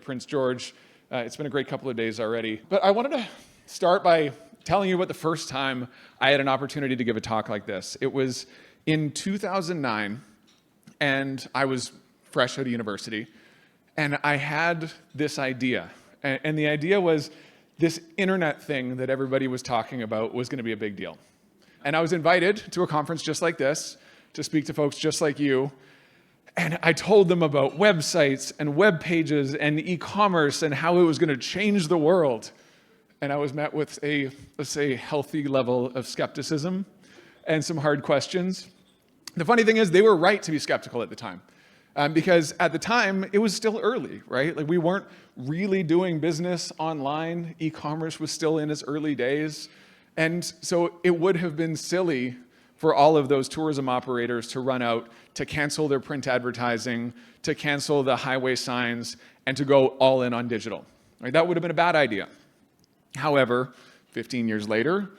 Prince George. It's been a great couple of days already. But I wanted to start by telling you about the first time I had an opportunity to give a talk like this. It was in 2009, and I was fresh out of university, and I had this idea. And the idea was this internet thing that everybody was talking about was going to be a big deal. And I was invited to a conference just like this to speak to folks just like you. And I told them about websites and web pages and e-commerce and how it was going to change the world. And I was met with a, let's say, healthy level of skepticism and some hard questions. The funny thing is, they were right to be skeptical at the time. Because at the time, it was still early, right? Like, we weren't really doing business online. E-commerce was still in its early days. And so it would have been silly for all of those tourism operators to run out, to cancel their print advertising, to cancel the highway signs, and to go all in on digital. Right? That would have been a bad idea. However, 15 years later,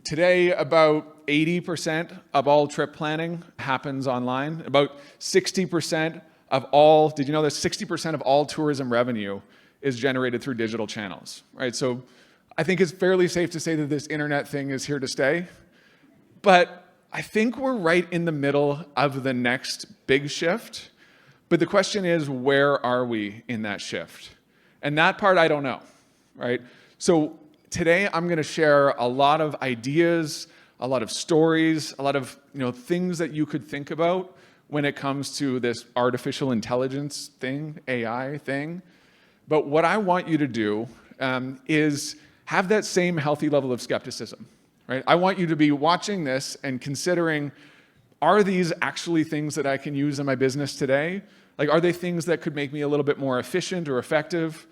today about 80% of all trip planning happens online. About 60% of all, did you know that 60% of all tourism revenue is generated through digital channels, right? So I think it's fairly safe to say that this internet thing is here to stay. But I think we're right in the middle of the next big shift. But the question is, where are we in that shift? And that part I don't know, right? So today I'm going to share a lot of ideas, a lot of stories, a lot of things that you could think about when it comes to this artificial intelligence thing, AI thing. But what I want you to do is have that same healthy level of skepticism. Right? I want you to be watching this and considering, are these actually things that I can use in my business today? Like, are they things that could make me a little bit more efficient or effective?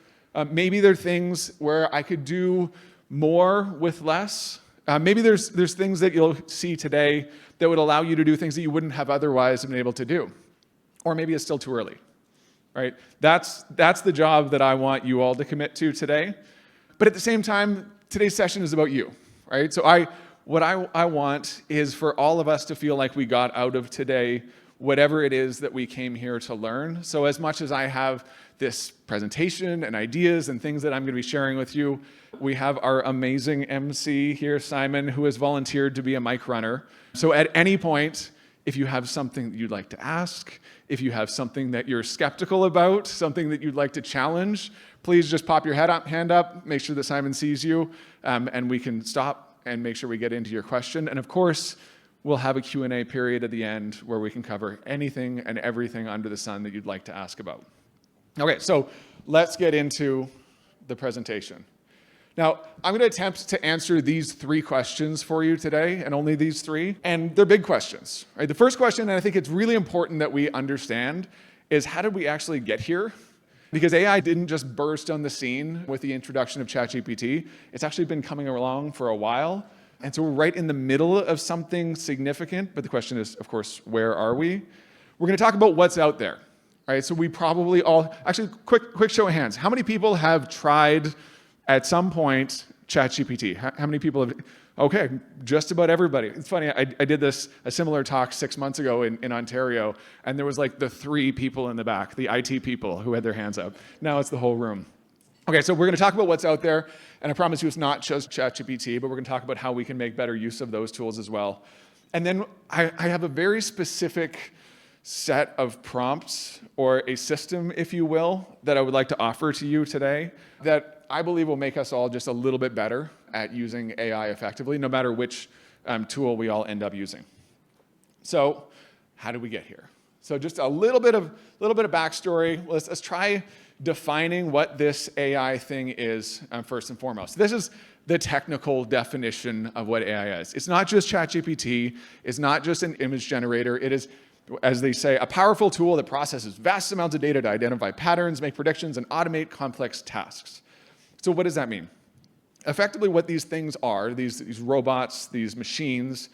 Maybe they're things where I could do more with less. Maybe there's things that you'll see today that would allow you to do things that you wouldn't have otherwise been able to do. Or maybe it's still too early. Right? That's the job that I want you all to commit to today. But at the same time, today's session is about you. Right? So what I want is for all of us to feel like we got out of today whatever it is that we came here to learn. So as much as I have this presentation and ideas and things that I'm going to be sharing with you, we have our amazing MC here, Simon, who has volunteered to be a mic runner. So at any point, if you have something that you'd like to ask, if you have something that you're skeptical about, something that you'd like to challenge, please just pop your hand up, make sure that Simon sees you, and we can stop and make sure we get into your question. And of course, we'll have a Q&A period at the end where we can cover anything and everything under the sun that you'd like to ask about. Okay, so let's get into the presentation. Now, I'm going to attempt to answer these 3 questions for you today, and only these 3, and they're big questions. Right? The first question, and I think it's really important that we understand, is how did we actually get here? Because AI didn't just burst on the scene with the introduction of ChatGPT. It's actually been coming along for a while, and so we're right in the middle of something significant, but the question is, of course, where are we? We're going to talk about what's out there. Right? So we probably all, actually, quick show of hands. How many people have tried at some point ChatGPT? How many people have? Okay, just about everybody. It's funny, I did a similar talk 6 months ago in Ontario, and there was like the 3 people in the back, the IT people who had their hands up. Now it's the whole room. Okay, so we're going to talk about what's out there, and I promise you it's not just ChatGPT, but we're going to talk about how we can make better use of those tools as well. And then I have a very specific set of prompts, or a system, if you will, that I would like to offer to you today that I believe will make us all just a little bit better at using AI effectively, no matter which tool we all end up using. So how did we get here? So just a little bit of backstory. Let's try defining what this AI thing is first and foremost. This is the technical definition of what AI is. It's not just ChatGPT. It's not just an image generator. It is, as they say, a powerful tool that processes vast amounts of data to identify patterns, make predictions, and automate complex tasks. So what does that mean? Effectively, what these things are, these robots, these machines,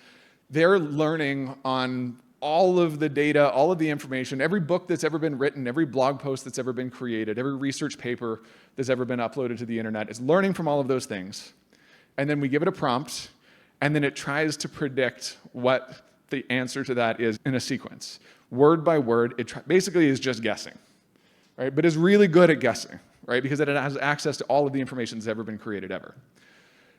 they're learning on all of the data, all of the information, every book that's ever been written, every blog post that's ever been created, every research paper that's ever been uploaded to the internet. It's learning from all of those things. And then we give it a prompt, and then it tries to predict what the answer to that is in a sequence. Word by word, it basically is just guessing. right? But is really good at guessing, right? Because it has access to all of the information that's ever been created ever.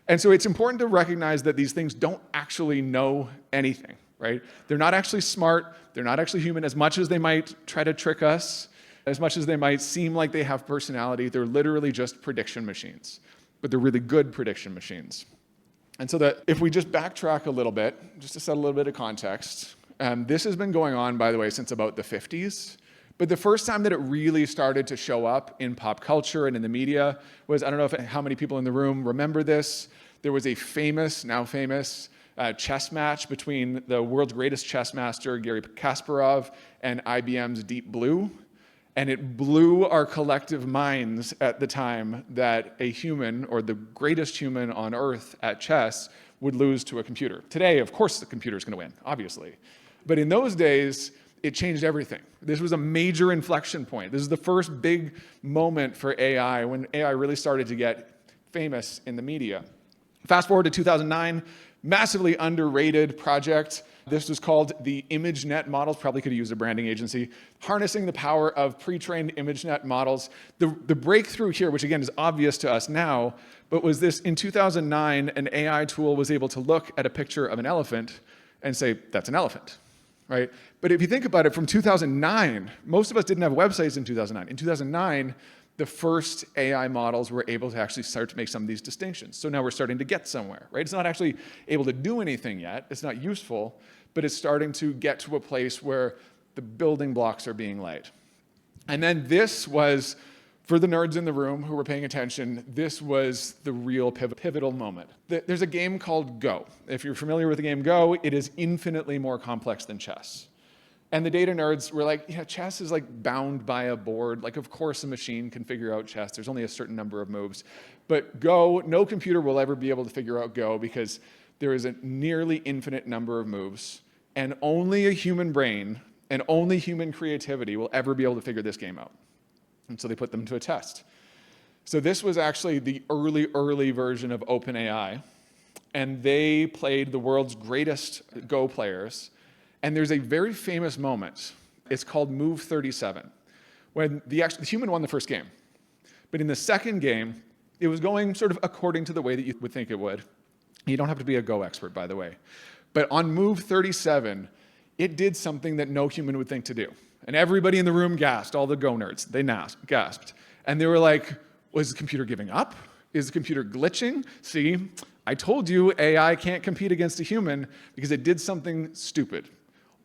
And so it's important to recognize that these things don't actually know anything, right? They're not actually smart. They're not actually human. As much as they might try to trick us, as much as they might seem like they have personality, they're literally just prediction machines. But they're really good prediction machines. And so that if we just backtrack a little bit, just to set a little bit of context, this has been going on, by the way, since about the 50s. But the first time that it really started to show up in pop culture and in the media was, I don't know how many people in the room remember this. There was a now famous chess match between the world's greatest chess master, Garry Kasparov, and IBM's Deep Blue. And it blew our collective minds at the time that a human, or the greatest human on Earth at chess, would lose to a computer. Today, of course, the computer's going to win, obviously. But in those days, it changed everything. This was a major inflection point. This is the first big moment for AI, when AI really started to get famous in the media. Fast forward to 2009, massively underrated project. This was called the ImageNet models. Probably could have used a branding agency. Harnessing the power of pre-trained ImageNet models. The breakthrough here, which again is obvious to us now, but was this: in 2009, an AI tool was able to look at a picture of an elephant and say, that's an elephant, right? But if you think about it, from 2009, most of us didn't have websites in 2009. In 2009, the first AI models were able to actually start to make some of these distinctions. So now we're starting to get somewhere, right? It's not actually able to do anything yet. It's not useful, but it's starting to get to a place where the building blocks are being laid. And then this was, for the nerds in the room who were paying attention, this was the real pivotal moment. There's a game called Go. If you're familiar with the game Go, it is infinitely more complex than chess. And the data nerds were like, yeah, chess is like bound by a board. Like, of course a machine can figure out chess. There's only a certain number of moves. But Go, no computer will ever be able to figure out Go, because there is a nearly infinite number of moves, and only a human brain and only human creativity will ever be able to figure this game out. And so they put them to a test. So this was actually the early version of OpenAI, and they played the world's greatest Go players. And there's a very famous moment. It's called Move 37, when the human won the first game. But in the second game, it was going sort of according to the way that you would think it would. You don't have to be a Go expert, by the way. But on Move 37, it did something that no human would think to do. And everybody in the room gasped, all the Go nerds. They gasped. And they were like, was the computer giving up? Is the computer glitching? See, I told you AI can't compete against a human because it did something stupid,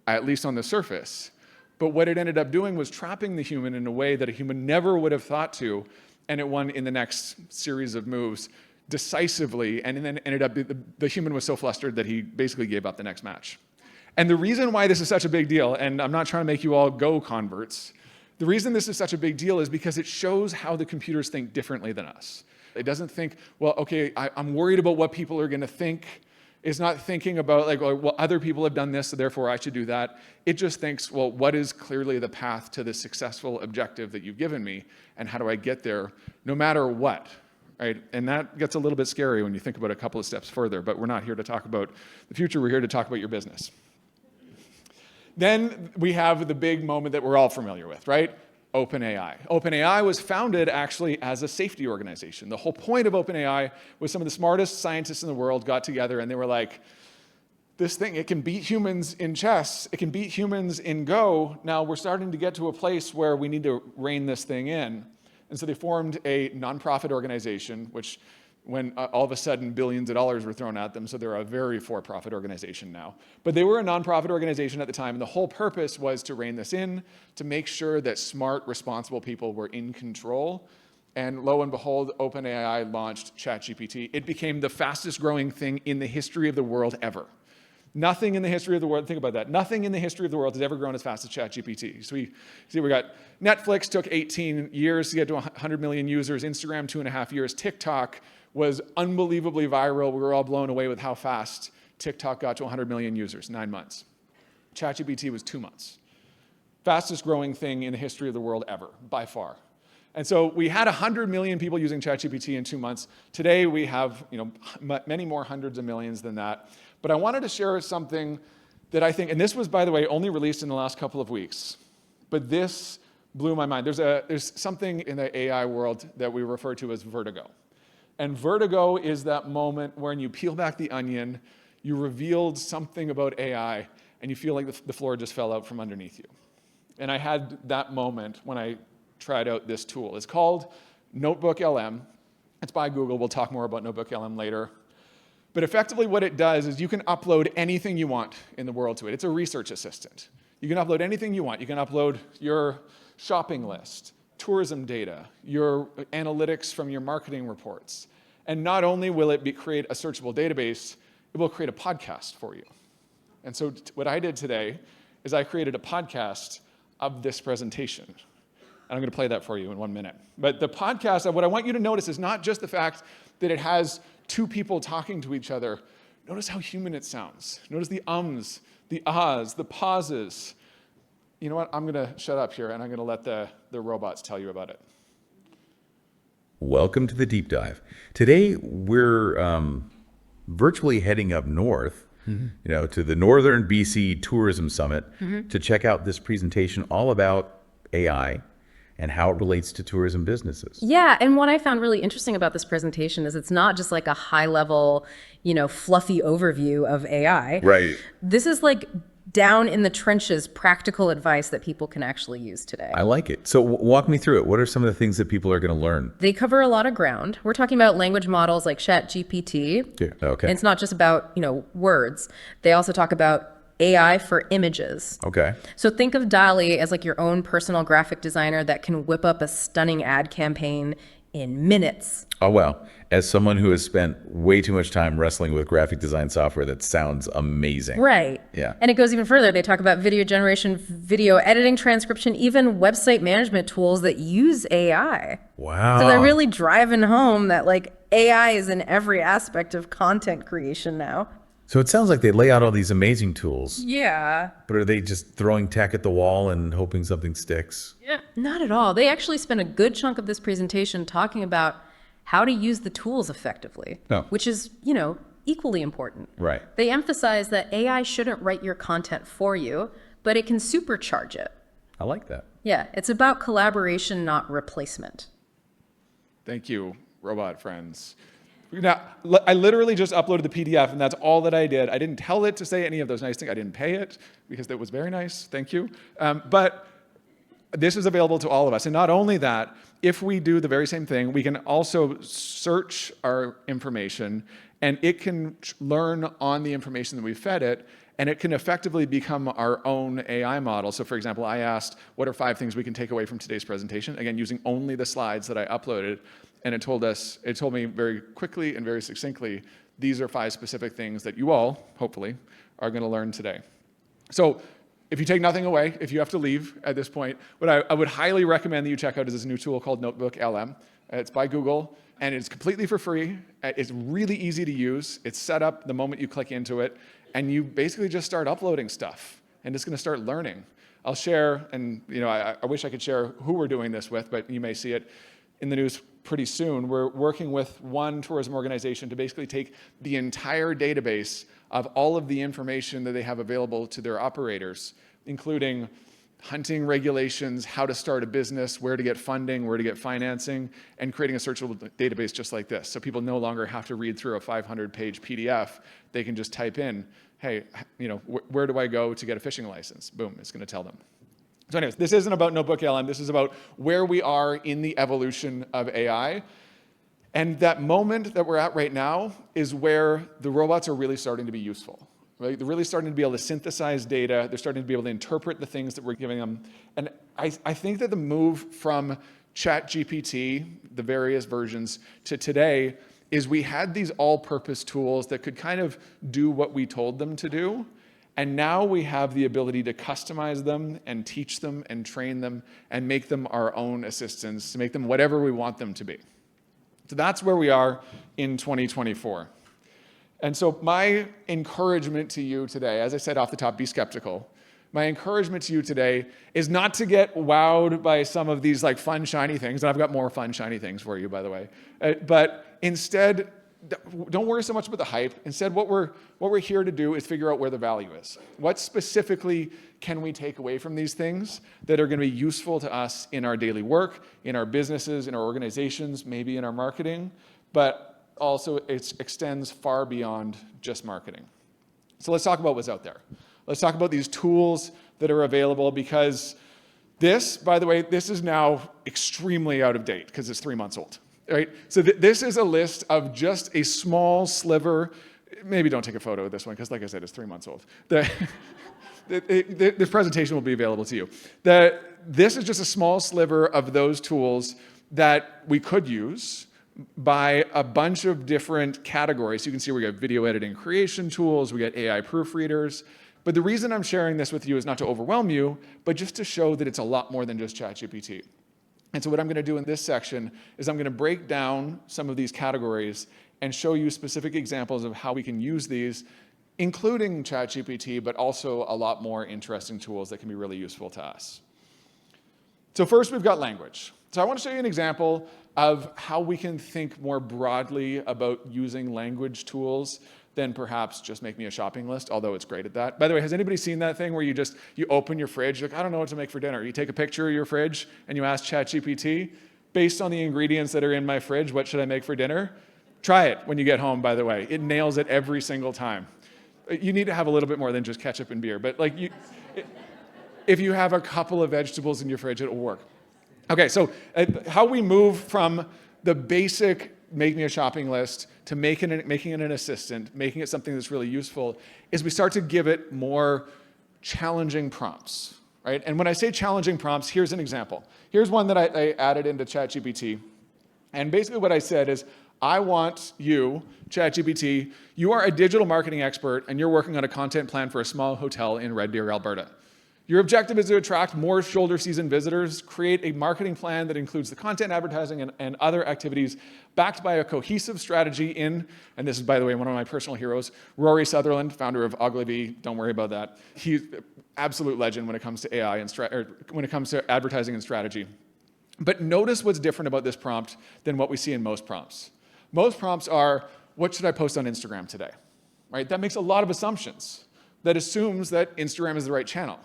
at least on the surface. But what it ended up doing was trapping the human in a way that a human never would have thought to, and it won in the next series of moves decisively, and then ended up, the human was so flustered that he basically gave up the next match. And the reason why this is such a big deal, and I'm not trying to make you all Go converts, the reason this is such a big deal is because it shows how the computers think differently than us. It doesn't think, well, okay, I'm worried about what people are gonna think. It's not thinking about like, well, other people have done this, so therefore I should do that. It just thinks, well, what is clearly the path to the successful objective that you've given me, and how do I get there, no matter what, right? And that gets a little bit scary when you think about a couple of steps further, but we're not here to talk about the future, we're here to talk about your business. Then we have the big moment that we're all familiar with, right? OpenAI. OpenAI was founded actually as a safety organization. The whole point of OpenAI was some of the smartest scientists in the world got together and they were like, this thing, it can beat humans in chess, it can beat humans in Go. Now we're starting to get to a place where we need to rein this thing in. And so they formed a nonprofit organization, which when all of a sudden billions of dollars were thrown at them, so they're a very for-profit organization now. But they were a nonprofit organization at the time, and the whole purpose was to rein this in, to make sure that smart, responsible people were in control. And lo and behold, OpenAI launched ChatGPT. It became the fastest growing thing in the history of the world ever. Nothing in the history of the world, think about that, nothing in the history of the world has ever grown as fast as ChatGPT. So we got Netflix took 18 years to get to 100 million users, Instagram 2.5 years, TikTok was unbelievably viral. We were all blown away with how fast TikTok got to 100 million users, 9 months. ChatGPT was 2 months. Fastest growing thing in the history of the world ever, by far. And so we had 100 million people using ChatGPT in 2 months. Today we have many more hundreds of millions than that. But I wanted to share something that I think, and this was, by the way, only released in the last couple of weeks, but this blew my mind. There's something in the AI world that we refer to as vertigo. And vertigo is that moment when you peel back the onion, you revealed something about AI, and you feel like the floor just fell out from underneath you. And I had that moment when I tried out this tool. It's called Notebook LM. It's by Google. We'll talk more about Notebook LM later. But effectively what it does is you can upload anything you want in the world to it. It's a research assistant. You can upload anything you want. You can upload your shopping list, tourism data, your analytics from your marketing reports. And not only will it create a searchable database, it will create a podcast for you. And so what I did today is I created a podcast of this presentation. And I'm going to play that for you in 1 minute. But the podcast, what I want you to notice is not just the fact that it has two people talking to each other. Notice how human it sounds. Notice the ums, the ahs, the pauses. You know what? I'm going to shut up here, and I'm going to let the robots tell you about it. Welcome to the Deep Dive. Today, we're virtually heading up north, to the Northern BC Tourism Summit to check out this presentation all about AI and how it relates to tourism businesses. Yeah, and what I found really interesting about this presentation is it's not just like a high-level, fluffy overview of AI. Right. This is like down in the trenches, practical advice that people can actually use today. I like it. So walk me through it. What are some of the things that people are going to learn? They cover a lot of ground. We're talking about language models like ChatGPT. Yeah, okay. And it's not just about, words. They also talk about AI for images. Okay. So think of DALL-E as like your own personal graphic designer that can whip up a stunning ad campaign in minutes. Oh, well, as someone who has spent way too much time wrestling with graphic design software, that sounds amazing. Right. Yeah. And it goes even further. They talk about video generation, video editing, transcription, even website management tools that use AI. Wow. So they're really driving home that like AI is in every aspect of content creation now. So it sounds like they lay out all these amazing tools, Yeah. but are they just throwing tech at the wall and hoping something sticks? Yeah. Not at all. They actually spent a good chunk of this presentation talking about how to use the tools effectively, which is, equally important. Right. They emphasize that AI shouldn't write your content for you, but it can supercharge it. I like that. Yeah, it's about collaboration, not replacement. Thank you, robot friends. Now, I literally just uploaded the PDF, and that's all that I did. I didn't tell it to say any of those nice things. I didn't pay it, because that was very nice. Thank you. But this is available to all of us. And not only that, if we do the very same thing, we can also search our information, and it can learn on the information that we fed it, and it can effectively become our own AI model. So for example, I asked, what are 5 things we can take away from today's presentation? Again, using only the slides that I uploaded. And it told me very quickly and very succinctly, these are 5 specific things that you all, hopefully, are going to learn today. So if you take nothing away, if you have to leave at this point, what I would highly recommend that you check out is this new tool called Notebook LM. It's by Google, and it's completely for free. It's really easy to use. It's set up the moment you click into it, and you basically just start uploading stuff, and it's going to start learning. I'll share, and I wish I could share who we're doing this with, but you may see it in the news pretty soon. We're working with one tourism organization to basically take the entire database of all of the information that they have available to their operators, including hunting regulations, how to start a business, where to get funding, where to get financing, and creating a searchable database just like this. So people no longer have to read through a 500-page PDF. They can just type in, hey, where do I go to get a fishing license? Boom, it's going to tell them. So anyways, this isn't about Notebook LM. This is about where we are in the evolution of AI. And that moment that we're at right now is where the robots are really starting to be useful. Right? They're really starting to be able to synthesize data. They're starting to be able to interpret the things that we're giving them. And I think that the move from ChatGPT, the various versions, to today is we had these all-purpose tools that could kind of do what we told them to do. And now we have the ability to customize them and teach them and train them and make them our own assistants, to make them whatever we want them to be. So that's where we are in 2024. And so my encouragement to you today, as I said off the top, be skeptical. My encouragement to you today is not to get wowed by some of these like fun, shiny things. And I've got more fun, shiny things for you, by the way. But instead, don't worry so much about the hype. Instead, what we're here to do is figure out where the value is. What specifically can we take away from these things that are going to be useful to us in our daily work, in our businesses, in our organizations, maybe in our marketing, but also it extends far beyond just marketing. So let's talk about what's out there. Let's talk about these tools that are available, because this, by the way, this is now extremely out of date because it's 3 months old. Right? So this is a list of just a small sliver. Maybe don't take a photo of this one because, like I said, it's 3 months old. This presentation will be available to you. This is just a small sliver of those tools that we could use by a bunch of different categories. So you can see we got video editing creation tools, we got AI proofreaders. But the reason I'm sharing this with you is not to overwhelm you, but just to show that it's a lot more than just ChatGPT. And so what I'm going to do in this section is I'm going to break down some of these categories and show you specific examples of how we can use these, including ChatGPT, but also a lot more interesting tools that can be really useful to us. So first, we've got language. So I want to show you an example of how we can think more broadly about using language tools than perhaps just make me a shopping list, although it's great at that. By the way, has anybody seen that thing where you open your fridge, you're like, I don't know what to make for dinner. You take a picture of your fridge and you ask ChatGPT, based on the ingredients that are in my fridge, what should I make for dinner? Try it when you get home, by the way. It nails it every single time. You need to have a little bit more than just ketchup and beer, but if you have a couple of vegetables in your fridge, it'll work. Okay, so how we move from the basic make me a shopping list to making it an assistant, making it something that's really useful, is we start to give it more challenging prompts, right? And when I say challenging prompts, here's an example. Here's one that I added into ChatGPT. And basically what I said is, I want you, ChatGPT, you are a digital marketing expert and you're working on a content plan for a small hotel in Red Deer, Alberta. Your objective is to attract more shoulder season visitors, create a marketing plan that includes the content, advertising, and other activities backed by a cohesive strategy and this is, by the way, one of my personal heroes, Rory Sutherland, founder of Ogilvy. Don't worry about that. He's an absolute legend when it comes to AI and when it comes to advertising and strategy. But notice what's different about this prompt than what we see in most prompts. Most prompts are, what should I post on Instagram today? Right? That makes a lot of assumptions. That assumes that Instagram is the right channel.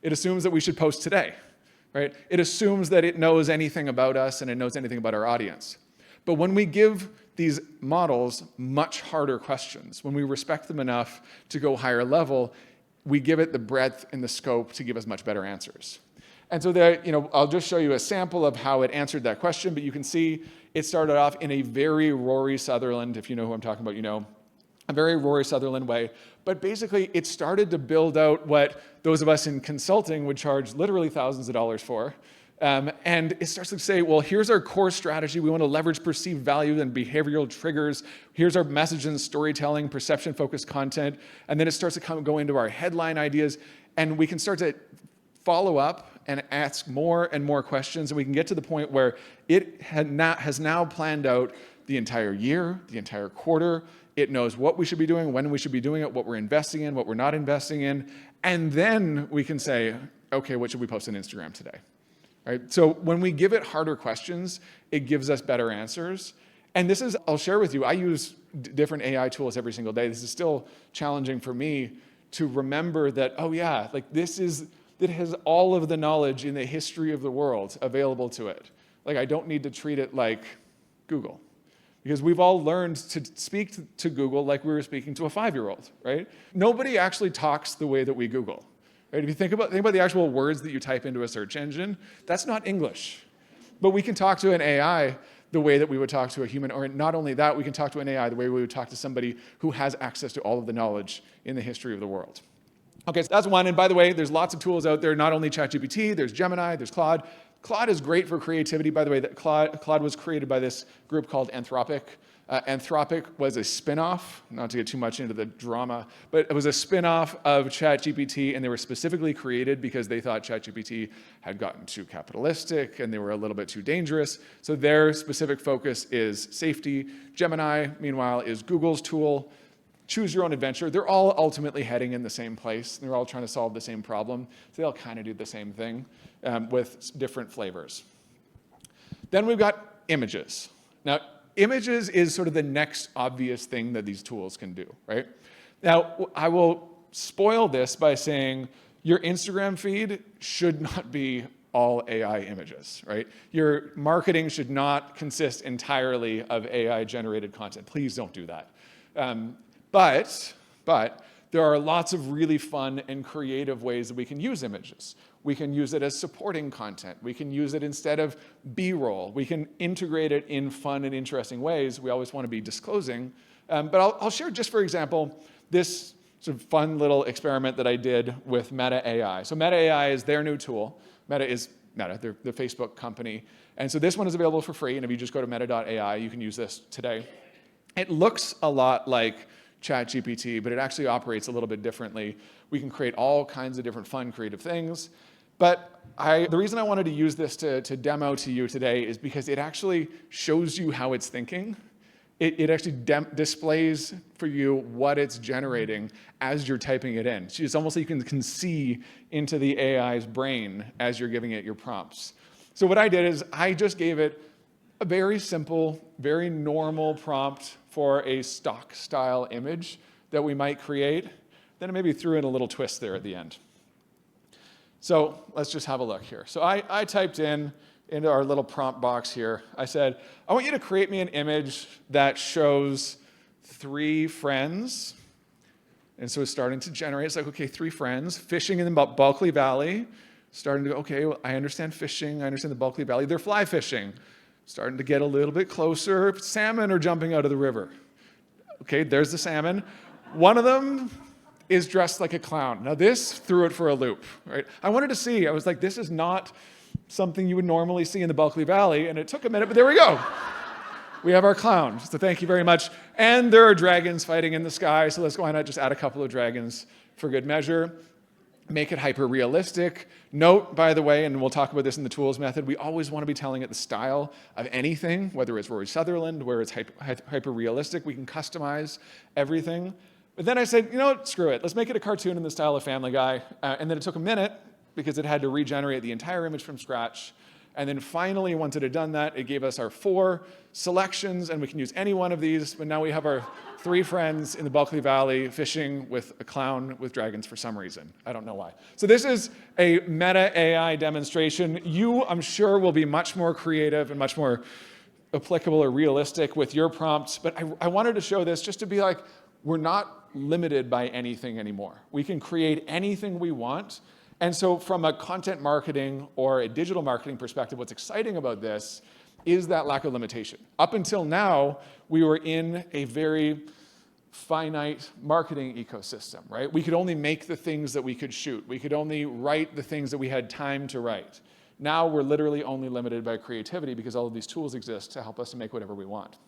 It assumes that we should post today, right? It assumes that it knows anything about us and it knows anything about our audience. But when we give these models much harder questions, when we respect them enough to go higher level, we give it the breadth and the scope to give us much better answers. And so there, I'll just show you a sample of how it answered that question, but you can see it started off in a very Rory Sutherland, if you know who I'm talking about, you know, a very Rory Sutherland way. But basically, it started to build out what those of us in consulting would charge literally thousands of dollars for. And it starts to say, well, here's our core strategy. We want to leverage perceived value and behavioral triggers. Here's our message and storytelling, perception-focused content. And then it starts to go into our headline ideas. And we can start to follow up and ask more and more questions. And we can get to the point where it has now planned out the entire year, the entire quarter. It knows what we should be doing, when we should be doing it, what we're investing in, what we're not investing in. And then we can say, okay, what should we post on Instagram today? Right? So when we give it harder questions, it gives us better answers. And this is, I'll share with you, I use different AI tools every single day. This is still challenging for me to remember that, oh yeah, like it has all of the knowledge in the history of the world available to it. Like I don't need to treat it like Google. Because we've all learned to speak to Google like we were speaking to a 5-year-old, right? Nobody actually talks the way that we Google. Right? If you think about the actual words that you type into a search engine, that's not English. But we can talk to an AI the way that we would talk to a human, or not only that, we can talk to an AI the way we would talk to somebody who has access to all of the knowledge in the history of the world. Okay, so that's one. And by the way, there's lots of tools out there, not only ChatGPT, there's Gemini, there's Claude. Claude is great for creativity. By the way, Claude was created by this group called Anthropic. Anthropic was a spin-off, not to get too much into the drama, but it was a spin-off of ChatGPT, and they were specifically created because they thought ChatGPT had gotten too capitalistic and they were a little bit too dangerous. So their specific focus is safety. Gemini, meanwhile, is Google's tool. Choose your own adventure. They're all ultimately heading in the same place. They're all trying to solve the same problem. So they all kind of do the same thing with different flavors. Then we've got images. Now, Images is sort of the next obvious thing that these tools can do, right? Now, I will spoil this by saying your Instagram feed should not be all AI images, right? Your marketing should not consist entirely of AI-generated content. Please don't do that. But there are lots of really fun and creative ways that we can use images. We can use it as supporting content. We can use it instead of B-roll. We can integrate it in fun and interesting ways. We always want to be disclosing. But I'll share, just for example, this sort of fun little experiment that I did with Meta AI. So Meta AI is their new tool. Meta is Meta, they're the Facebook company. And so this one is available for free. And if you just go to meta.ai, you can use this today. It looks a lot like ChatGPT, but it actually operates a little bit differently. We can create all kinds of different fun, creative things. But the reason I wanted to use this to demo to you today is because it actually shows you how it's thinking. It actually displays for you what it's generating as you're typing it in. So it's almost like you can see into the AI's brain as you're giving it your prompts. So what I did is I just gave it a very simple, very normal prompt for a stock style image that we might create. Then I maybe threw in a little twist there at the end. So let's just have a look here. So I typed into our little prompt box here. I said, I want you to create me an image that shows 3 friends. And so it's starting to generate. It's like, okay, 3 friends fishing in the Bulkley Valley. Starting to go, okay, well, I understand fishing. I understand the Bulkley Valley. They're fly fishing. Starting to get a little bit closer. Salmon are jumping out of the river. Okay, there's the salmon. One of them is dressed like a clown. Now this threw it for a loop, right? I wanted to see, I was like, this is not something you would normally see in the Bulkley Valley, and it took a minute, but there we go. We have our clown, so thank you very much. And there are dragons fighting in the sky, so let's go on and just add a couple of dragons for good measure. Make it hyper-realistic. Note, by the way, and we'll talk about this in the tools method, we always want to be telling it the style of anything, whether it's Rory Sutherland, where it's hyper-realistic. We can customize everything. But then I said, you know what, screw it. Let's make it a cartoon in the style of Family Guy. And then it took a minute because it had to regenerate the entire image from scratch. And then finally, once it had done that, it gave us our 4 selections, and we can use any one of these. But now we have our 3 friends in the Bulkley Valley fishing with a clown with dragons for some reason. I don't know why. So this is a Meta AI demonstration. You, I'm sure, will be much more creative and much more applicable or realistic with your prompts. But I wanted to show this just to be like, we're not limited by anything anymore. We can create anything we want. And so from a content marketing or a digital marketing perspective, what's exciting about this is that lack of limitation. Up until now, we were in a very finite marketing ecosystem, right? We could only make the things that we could shoot. We could only write the things that we had time to write. Now we're literally only limited by creativity because all of these tools exist to help us to make whatever we want.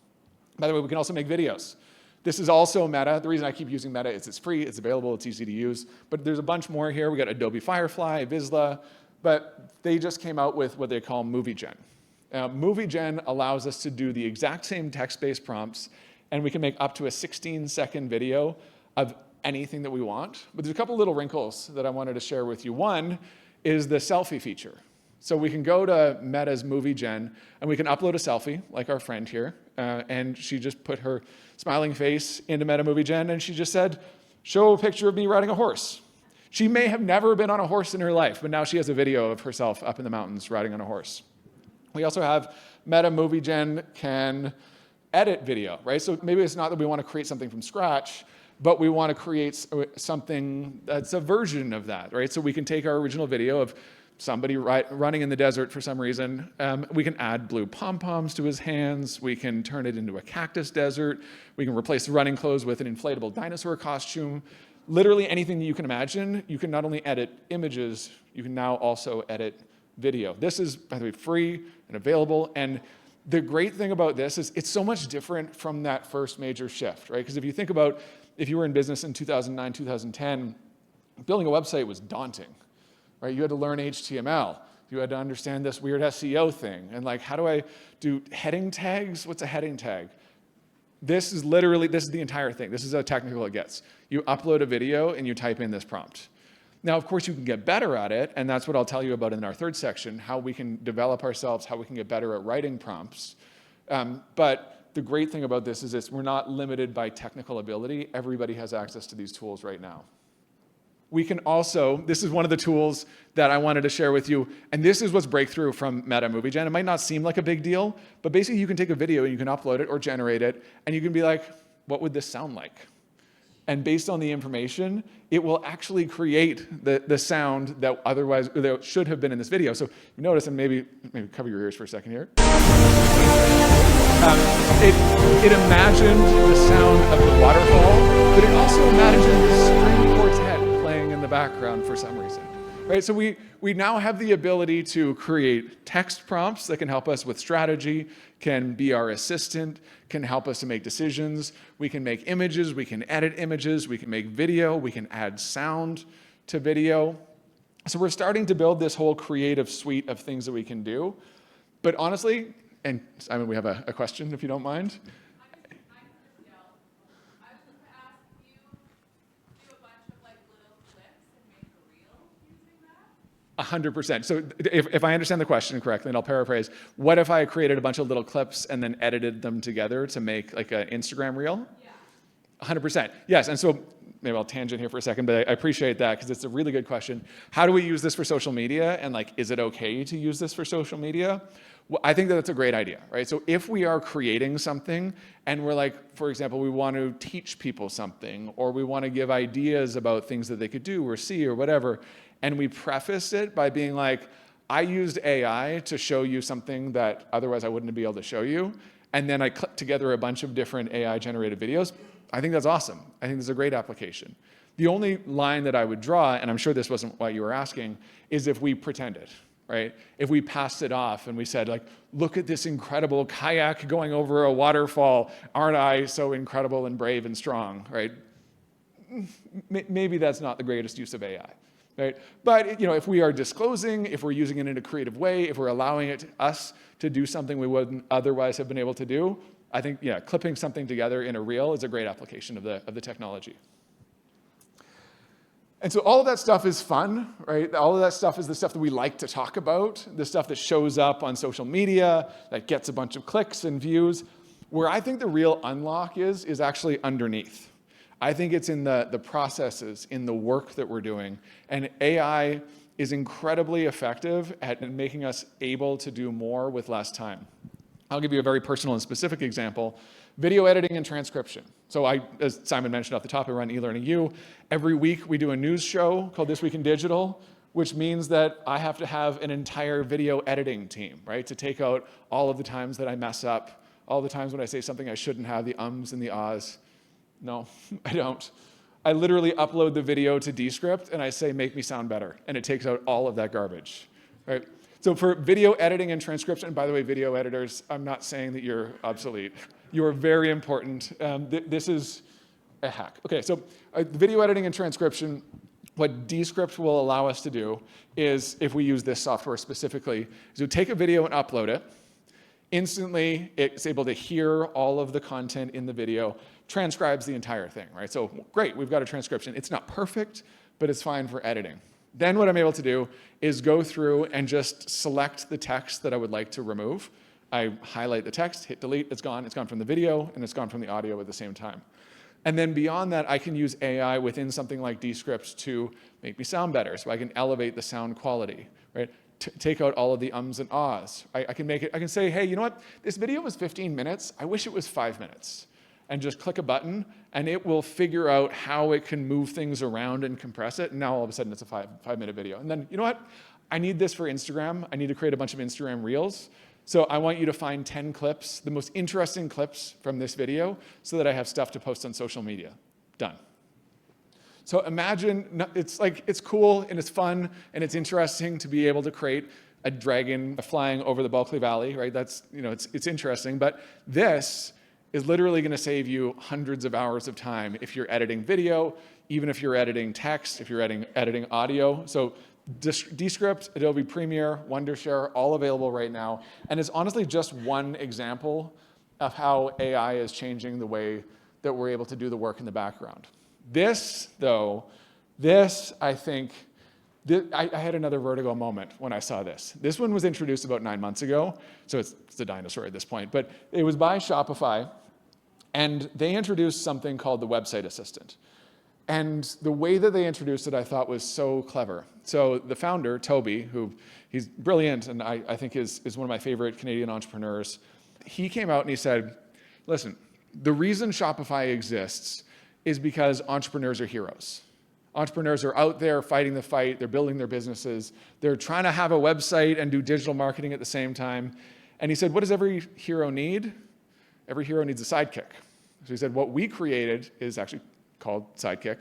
By the way, we can also make videos. This is also Meta. The reason I keep using Meta is it's free, it's available, it's easy to use. But there's a bunch more here. We got Adobe Firefly, Vizsla, but they just came out with what they call Movie Gen. Movie Gen allows us to do the exact same text-based prompts, and we can make up to a 16-second video of anything that we want. But there's a couple little wrinkles that I wanted to share with you. One is the selfie feature. So we can go to Meta's Movie Gen, and we can upload a selfie, like our friend here, and she just put her smiling face into Meta Movie Gen, and she just said, show a picture of me riding a horse. She may have never been on a horse in her life, but now she has a video of herself up in the mountains riding on a horse. We also have Meta Movie Gen can edit video, right? So maybe it's not that we want to create something from scratch, but we want to create something that's a version of that, right? So we can take our original video of somebody running in the desert for some reason. We can add blue pom-poms to his hands. We can turn it into a cactus desert. We can replace the running clothes with an inflatable dinosaur costume. Literally anything that you can imagine. You can not only edit images, you can now also edit video. This is, by the way, free and available. And the great thing about this is it's so much different from that first major shift, right? Because if you think about if you were in business in 2009, 2010, building a website was daunting. Right? You had to learn HTML. You had to understand this weird SEO thing. And like, how do I do heading tags? What's a heading tag? This is the entire thing. This is how technical it gets. You upload a video and you type in this prompt. Now, of course, you can get better at it. And that's what I'll tell you about in our third section, how we can develop ourselves, how we can get better at writing prompts. But the great thing about this is we're not limited by technical ability. Everybody has access to these tools right now. We can also, this is one of the tools that I wanted to share with you, and this is what's breakthrough from Meta Movie Gen. It might not seem like a big deal, but basically you can take a video and you can upload it or generate it, and you can be like, what would this sound like? And based on the information, it will actually create the sound that otherwise that should have been in this video. So you notice, and maybe cover your ears for a second here. It imagined the sound of the waterfall, but it also imagined the string quartet playing in the background for some reason. Right? So we now have the ability to create text prompts that can help us with strategy, can be our assistant, can help us to make decisions. We can make images, we can edit images, we can make video, we can add sound to video. So we're starting to build this whole creative suite of things that we can do. But honestly, and Simon, we have a question, if you don't mind. Do a bunch of like little clips and make a reel using that? 100%. So if I understand the question correctly, and I'll paraphrase, what if I created a bunch of little clips and then edited them together to make like an Instagram reel? Yeah. 100%. Yes, and so maybe I'll tangent here for a second, but I appreciate that because it's a really good question. How do we use this for social media? And like, is it okay to use this for social media? Well, I think that that's a great idea, right? So if we are creating something and we're like, for example, we want to teach people something, or we want to give ideas about things that they could do or see or whatever, and we preface it by being like, I used AI to show you something that otherwise I wouldn't be able to show you, and then I clipped together a bunch of different AI-generated videos, I think that's awesome. I think this is a great application. The only line that I would draw, and I'm sure this wasn't what you were asking, is if we pretended, right? If we passed it off and we said, like, look at this incredible kayak going over a waterfall. Aren't I so incredible and brave and strong, right? Maybe that's not the greatest use of AI, right? But if we are disclosing, if we're using it in a creative way, if we're allowing us to do something we wouldn't otherwise have been able to do, I think, clipping something together in a reel is a great application of the technology. And so all of that stuff is fun, right? All of that stuff is the stuff that we like to talk about, the stuff that shows up on social media, that gets a bunch of clicks and views. Where I think the real unlock is actually underneath. I think it's in the processes, in the work that we're doing. And AI is incredibly effective at making us able to do more with less time. I'll give you a very personal and specific example. Video editing and transcription. So as Simon mentioned off the top, I run eLearning U. Every week we do a news show called This Week in Digital, which means that I have to have an entire video editing team, right? To take out all of the times that I mess up, all the times when I say something I shouldn't have, the ums and the ahs. No, I don't. I literally upload the video to Descript and I say, make me sound better. And it takes out all of that garbage, right? So for video editing and transcription, and by the way, video editors, I'm not saying that you're obsolete. You are very important. This is a hack. Okay, so video editing and transcription, what Descript will allow us to do is, if we use this software specifically, is to take a video and upload it. Instantly, it's able to hear all of the content in the video, transcribes the entire thing, right? So great, we've got a transcription. It's not perfect, but it's fine for editing. Then what I'm able to do is go through and just select the text that I would like to remove. I highlight the text, hit delete, it's gone from the video, and it's gone from the audio at the same time. And then beyond that, I can use AI within something like Descript to make me sound better, so I can elevate the sound quality, right? Take out all of the ums and ahs. I can say, hey, you know what? This video was 15 minutes. I wish it was 5 minutes. And just click a button, and it will figure out how it can move things around and compress it. And now all of a sudden it's a five-minute video. And then, you know what? I need this for Instagram. I need to create a bunch of Instagram reels. So I want you to find 10 clips, the most interesting clips from this video, so that I have stuff to post on social media. Done. So imagine, it's cool and it's fun and it's interesting to be able to create a dragon flying over the Bulkley Valley, right? That's, it's interesting, but this is literally going to save you hundreds of hours of time if you're editing video, even if you're editing text, if you're editing audio. So Descript, Adobe Premiere, Wondershare, all available right now. And it's honestly just one example of how AI is changing the way that we're able to do the work in the background. This, I think, I had another vertigo moment when I saw this. This one was introduced about 9 months ago, so it's a dinosaur at this point, but it was by Shopify, and they introduced something called the Website Assistant. And the way that they introduced it, I thought was so clever. So the founder, Toby, who he's brilliant and I think is one of my favorite Canadian entrepreneurs, he came out and he said, listen, the reason Shopify exists is because entrepreneurs are heroes. Entrepreneurs are out there fighting the fight, they're building their businesses, they're trying to have a website and do digital marketing at the same time. And he said, what does every hero need? Every hero needs a sidekick. So he said, what we created is actually called Sidekick,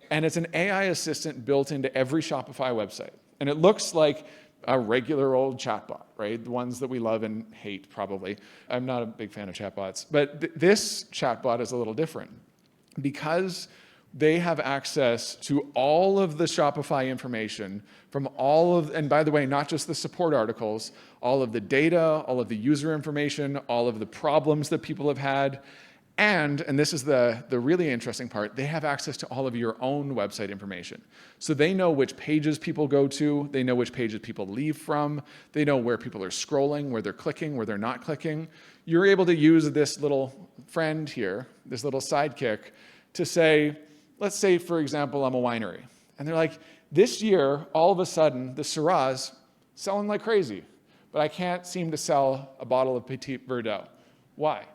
and it's an AI assistant built into every Shopify website. And it looks like a regular old chatbot, right? The ones that we love and hate, probably. I'm not a big fan of chatbots, but this chatbot is a little different because they have access to all of the Shopify information from all of, and by the way, not just the support articles, all of the data, all of the user information, all of the problems that people have had, and this is the really interesting part, they have access to all of your own website information. So they know which pages people go to, they know which pages people leave from, they know where people are scrolling, where they're clicking, where they're not clicking. You're able to use this little friend here, this little sidekick, to say, let's say, for example, I'm a winery. And they're like, this year, all of a sudden, the Syrah's selling like crazy, but I can't seem to sell a bottle of Petit Verdot. Why?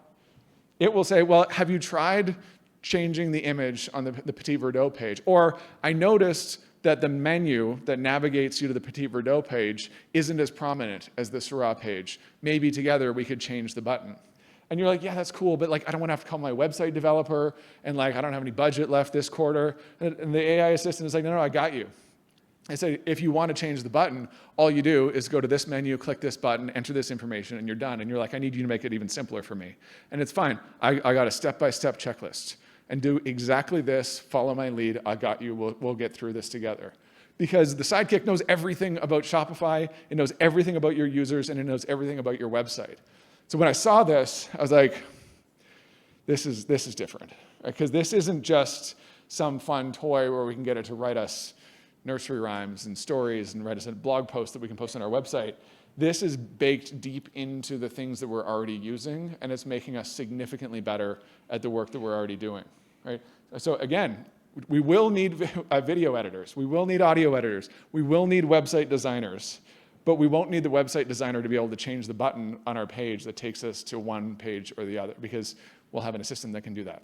It will say, well, have you tried changing the image on the Petit Verdot page? Or I noticed that the menu that navigates you to the Petit Verdot page isn't as prominent as the Syrah page. Maybe together we could change the button. And you're like, yeah, that's cool, but like I don't want to have to call my website developer, and like I don't have any budget left this quarter. And the AI assistant is like, no, I got you. I said, if you want to change the button, all you do is go to this menu, click this button, enter this information, and you're done. And you're like, I need you to make it even simpler for me. And it's fine. I got a step-by-step checklist. And do exactly this, follow my lead, I got you, we'll get through this together. Because the Sidekick knows everything about Shopify, it knows everything about your users, and it knows everything about your website. So when I saw this, I was like, this is different. Because this isn't just some fun toy where we can get it to write us nursery rhymes and stories and write us a blog post that we can post on our website. This is baked deep into the things that we're already using, and it's making us significantly better at the work that we're already doing, right? So again, we will need video editors, we will need audio editors, we will need website designers, but we won't need the website designer to be able to change the button on our page that takes us to one page or the other, because we'll have an assistant that can do that.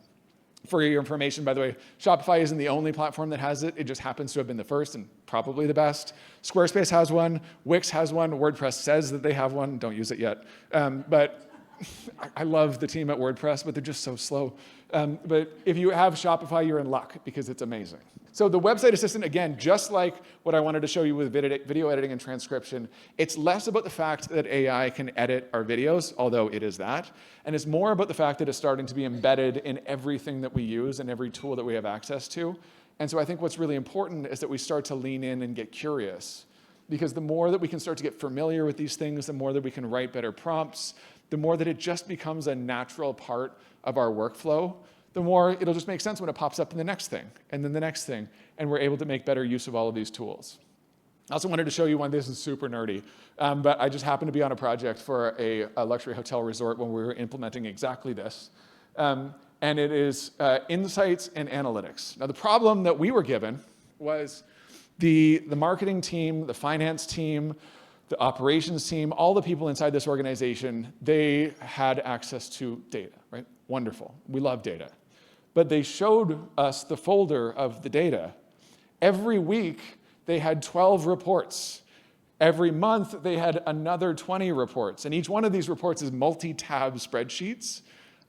For your information, by the way, Shopify isn't the only platform that has it. It just happens to have been the first and probably the best. Squarespace has one. Wix has one. WordPress says that they have one. Don't use it yet. But I love the team at WordPress, but they're just so slow. But if you have Shopify, you're in luck because it's amazing. So the website assistant, again, just like what I wanted to show you with video editing and transcription, it's less about the fact that AI can edit our videos, although it is that, and it's more about the fact that it's starting to be embedded in everything that we use and every tool that we have access to. And so I think what's really important is that we start to lean in and get curious, because the more that we can start to get familiar with these things, the more that we can write better prompts, the more that it just becomes a natural part of our workflow, the more it'll just make sense when it pops up in the next thing, and then the next thing, and we're able to make better use of all of these tools. I also wanted to show you one. This is super nerdy, but I just happened to be on a project for a luxury hotel resort when we were implementing exactly this. And it is insights and analytics. Now, the problem that we were given was the marketing team, the finance team, the operations team, all the people inside this organization, they had access to data, right? Wonderful. We love data. But they showed us the folder of the data. Every week, they had 12 reports. Every month, they had another 20 reports. And each one of these reports is multi-tab spreadsheets.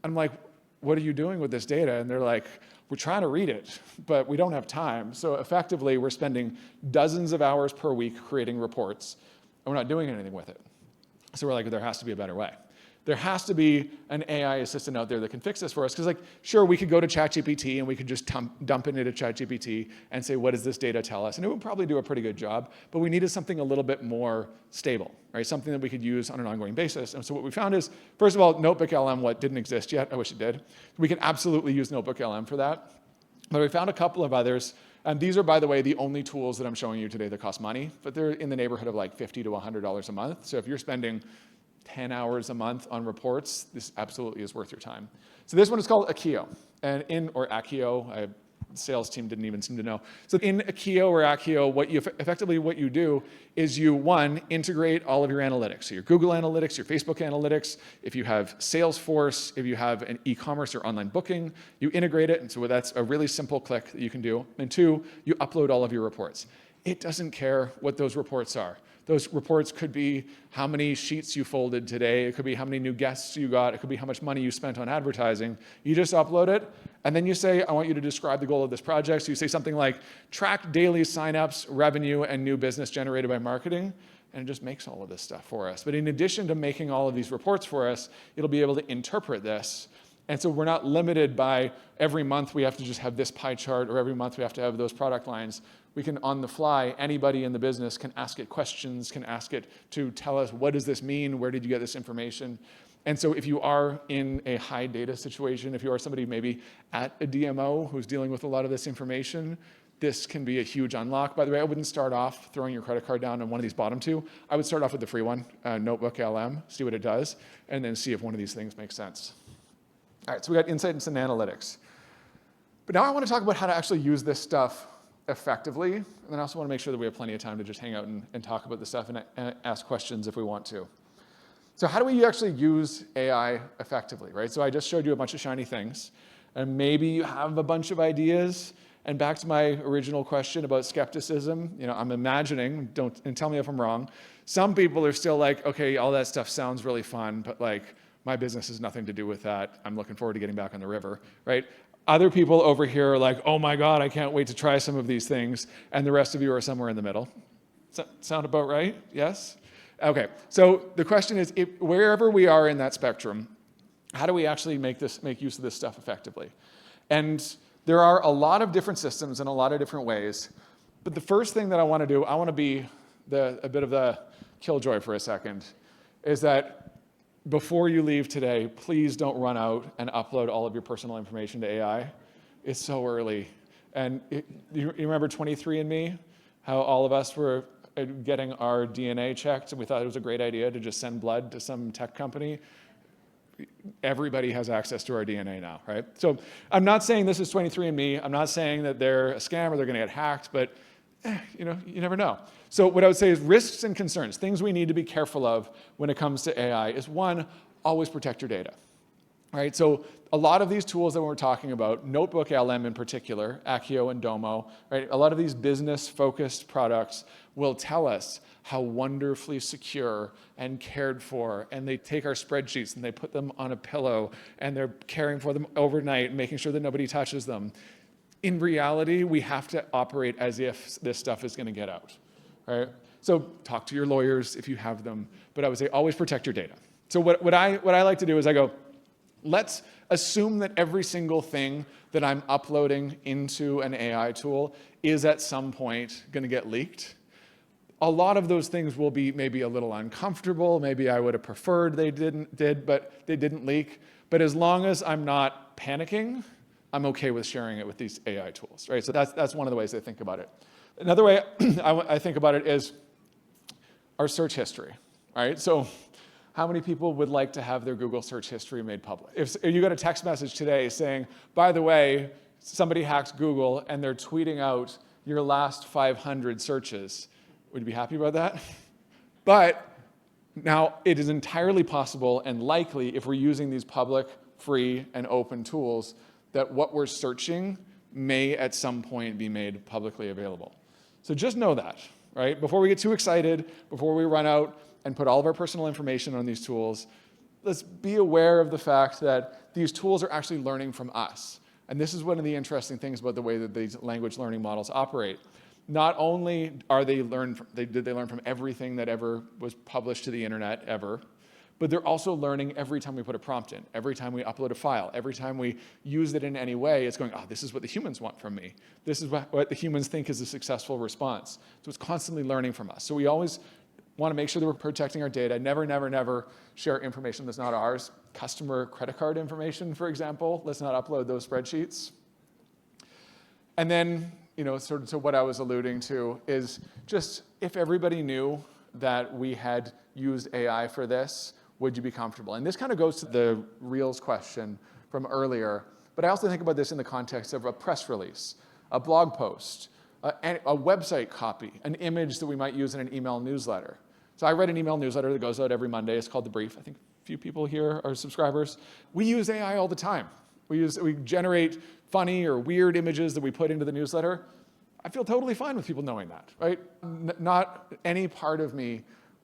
I'm like, what are you doing with this data? And they're like, we're trying to read it, but we don't have time. So effectively, we're spending dozens of hours per week creating reports, and we're not doing anything with it. So we're like, there has to be a better way. There has to be an AI assistant out there that can fix this for us. Because, like, sure, we could go to ChatGPT and we could just dump it into ChatGPT and say, what does this data tell us? And it would probably do a pretty good job, but we needed something a little bit more stable, right? Something that we could use on an ongoing basis. And so what we found is, first of all, Notebook LM, what didn't exist yet, I wish it did. We can absolutely use Notebook LM for that. But we found a couple of others. And these are, by the way, the only tools that I'm showing you today that cost money, but they're in the neighborhood of like $50 to $100 a month. So if you're spending 10 hours a month on reports, this absolutely is worth your time. So this one is called Akio, or Akio. Sales team didn't even seem to know. So in Akio or Akio, what you do is you, one, integrate all of your analytics. So your Google Analytics, your Facebook Analytics. If you have Salesforce, if you have an e-commerce or online booking, you integrate it. And so that's a really simple click that you can do. And two, you upload all of your reports. It doesn't care what those reports are. Those reports could be how many sheets you folded today. It could be how many new guests you got. It could be how much money you spent on advertising. You just upload it, and then you say, I want you to describe the goal of this project. So you say something like, track daily signups, revenue, and new business generated by marketing, and it just makes all of this stuff for us. But in addition to making all of these reports for us, it'll be able to interpret this. And so we're not limited by every month we have to just have this pie chart, or every month we have to have those product lines. We can, on the fly, anybody in the business can ask it questions, can ask it to tell us, what does this mean? Where did you get this information? And so if you are in a high data situation, if you are somebody maybe at a DMO who's dealing with a lot of this information, this can be a huge unlock. By the way, I wouldn't start off throwing your credit card down on one of these bottom two. I would start off with the free one, Notebook LM, see what it does, and then see if one of these things makes sense. All right, so we got insights and analytics. But now I want to talk about how to actually use this stuff effectively. And then I also want to make sure that we have plenty of time to just hang out and talk about this stuff and ask questions if we want to. So how do we actually use AI effectively, right? So I just showed you a bunch of shiny things. And maybe you have a bunch of ideas. And back to my original question about skepticism, I'm imagining, and tell me if I'm wrong, some people are still like, okay, all that stuff sounds really fun, but like, my business has nothing to do with that. I'm looking forward to getting back on the river, right? Other people over here are like, oh my God, I can't wait to try some of these things. And the rest of you are somewhere in the middle. Does that sound about right? Yes? Okay, so the question is, wherever we are in that spectrum, how do we actually make use of this stuff effectively? And there are a lot of different systems in a lot of different ways. But the first thing that I want to do, I want to be a bit of the killjoy for a second, is that before you leave today, please don't run out and upload all of your personal information to AI. It's so early. And you remember 23andMe? How all of us were getting our DNA checked, and we thought it was a great idea to just send blood to some tech company? Everybody has access to our DNA now, right? So I'm not saying this is 23andMe. I'm not saying that they're a scam or they're going to get hacked, but you never know. So what I would say is risks and concerns, things we need to be careful of when it comes to AI is, one, always protect your data. Right? So a lot of these tools that we're talking about, Notebook LM in particular, Akio and Domo, right? A lot of these business-focused products will tell us how wonderfully secure and cared for, and they take our spreadsheets and they put them on a pillow and they're caring for them overnight, making sure that nobody touches them. In reality, we have to operate as if this stuff is going to get out, right? So talk to your lawyers if you have them, but I would say always protect your data. So what I like to do is I go, let's assume that every single thing that I'm uploading into an AI tool is at some point going to get leaked. A lot of those things will be maybe a little uncomfortable. Maybe I would have preferred they didn't leak. But as long as I'm not panicking, I'm okay with sharing it with these AI tools, right? So that's one of the ways I think about it. Another way I think about it is our search history, right? So how many people would like to have their Google search history made public? If you got a text message today saying, by the way, somebody hacked Google and they're tweeting out your last 500 searches, would you be happy about that? But now it is entirely possible and likely, if we're using these public, free, and open tools, that what we're searching may at some point be made publicly available. So just know that, right? Before we get too excited, before we run out and put all of our personal information on these tools, let's be aware of the fact that these tools are actually learning from us. And this is one of the interesting things about the way that these language learning models operate. Not only did they learn from everything that ever was published to the internet ever, but they're also learning every time we put a prompt in, every time we upload a file, every time we use it in any way, it's going, oh, this is what the humans want from me. This is what the humans think is a successful response. So it's constantly learning from us. So we always want to make sure that we're protecting our data. Never, never, never share information that's not ours. Customer credit card information, for example. Let's not upload those spreadsheets. And then, sort of what I was alluding to is just if everybody knew that we had used AI for this, would you be comfortable? And this kind of goes to the Reels question from earlier, but I also think about this in the context of a press release, a blog post, a website copy, an image that we might use in an email newsletter. So I read an email newsletter that goes out every Monday. It's called The Brief. I think a few people here are subscribers. We use AI all the time. We generate funny or weird images that we put into the newsletter. I feel totally fine with people knowing that, right? Not any part of me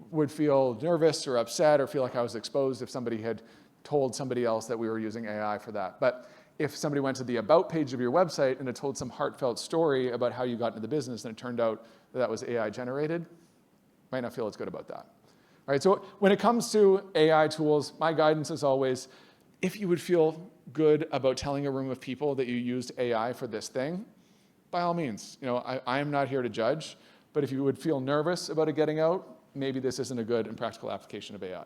would feel nervous or upset or feel like I was exposed if somebody had told somebody else that we were using AI for that. But if somebody went to the About page of your website and it told some heartfelt story about how you got into the business and it turned out that was AI generated, might not feel as good about that. All right, so when it comes to AI tools, my guidance is always, if you would feel good about telling a room of people that you used AI for this thing, by all means. I am not here to judge, but if you would feel nervous about it getting out, maybe this isn't a good and practical application of AI.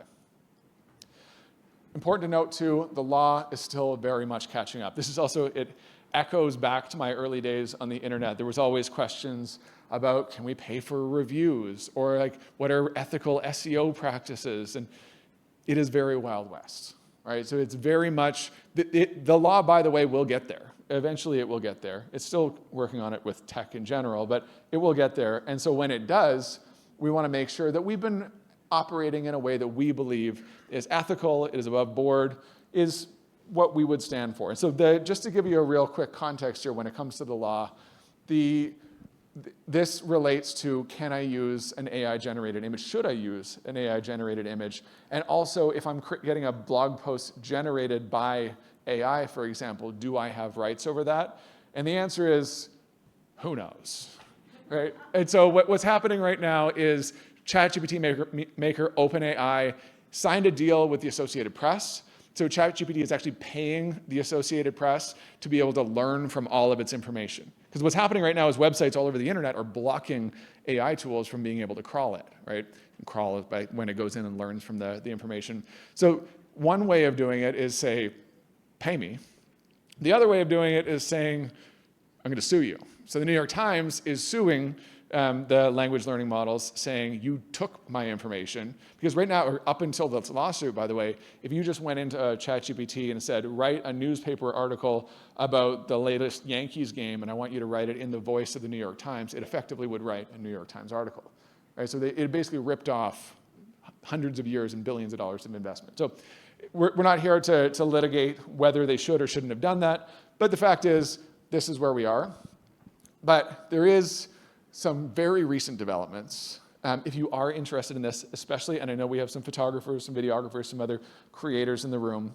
Important to note too, the law is still very much catching up. This is also, it echoes back to my early days on the internet. There was always questions about, can we pay for reviews? Or like, what are ethical SEO practices? And it is very Wild West, right? So it's very much, the law, by the way, will get there. Eventually it will get there. It's still working on it with tech in general, but it will get there. And so when it does, we want to make sure that we've been operating in a way that we believe is ethical, is above board, is what we would stand for. And so just to give you a real quick context here when it comes to the law, this relates to, can I use an AI-generated image? Should I use an AI-generated image? And also, if I'm getting a blog post generated by AI, for example, do I have rights over that? And the answer is, who knows, right? And so what's happening right now is ChatGPT maker OpenAI signed a deal with the Associated Press. So ChatGPT is actually paying the Associated Press to be able to learn from all of its information. Because what's happening right now is websites all over the internet are blocking AI tools from being able to crawl it, right? And crawl it by when it goes in and learns from the information. So one way of doing it is say, pay me. The other way of doing it is saying, I'm going to sue you. So the New York Times is suing the language learning models, saying you took my information. Because right now, or up until this lawsuit, by the way, if you just went into ChatGPT and said, write a newspaper article about the latest Yankees game, and I want you to write it in the voice of the New York Times, it effectively would write a New York Times article. Right? So it basically ripped off hundreds of years and billions of dollars of investment. So we're not here to litigate whether they should or shouldn't have done that, but the fact is, this is where we are. But there is some very recent developments. If you are interested in this, especially, and I know we have some photographers, some videographers, some other creators in the room,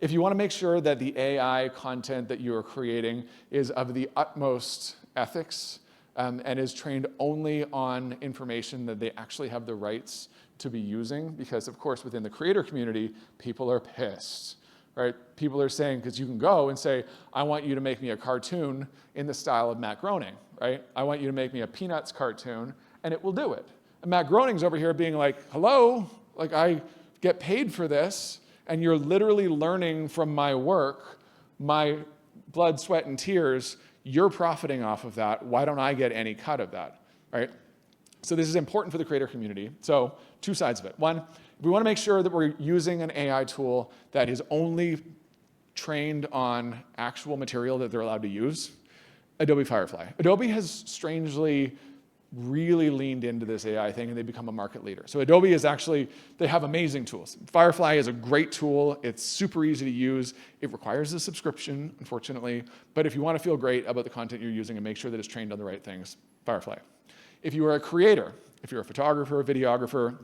if you want to make sure that the AI content that you are creating is of the utmost ethics and is trained only on information that they actually have the rights to be using, because of course within the creator community, people are pissed. Right? People are saying, because you can go and say, I want you to make me a cartoon in the style of Matt Groening, right? I want you to make me a Peanuts cartoon, and it will do it. And Matt Groening's over here being like, hello, like I get paid for this, and you're literally learning from my work, my blood, sweat, and tears. You're profiting off of that. Why don't I get any cut of that, right? So this is important for the creator community. So two sides of it. One, we want to make sure that we're using an AI tool that is only trained on actual material that they're allowed to use. Adobe Firefly. Adobe has strangely really leaned into this AI thing, and they've become a market leader. So Adobe is actually, they have amazing tools. Firefly is a great tool. It's super easy to use. It requires a subscription, unfortunately. But if you want to feel great about the content you're using and make sure that it's trained on the right things, Firefly. If you are a creator, if you're a photographer, a videographer,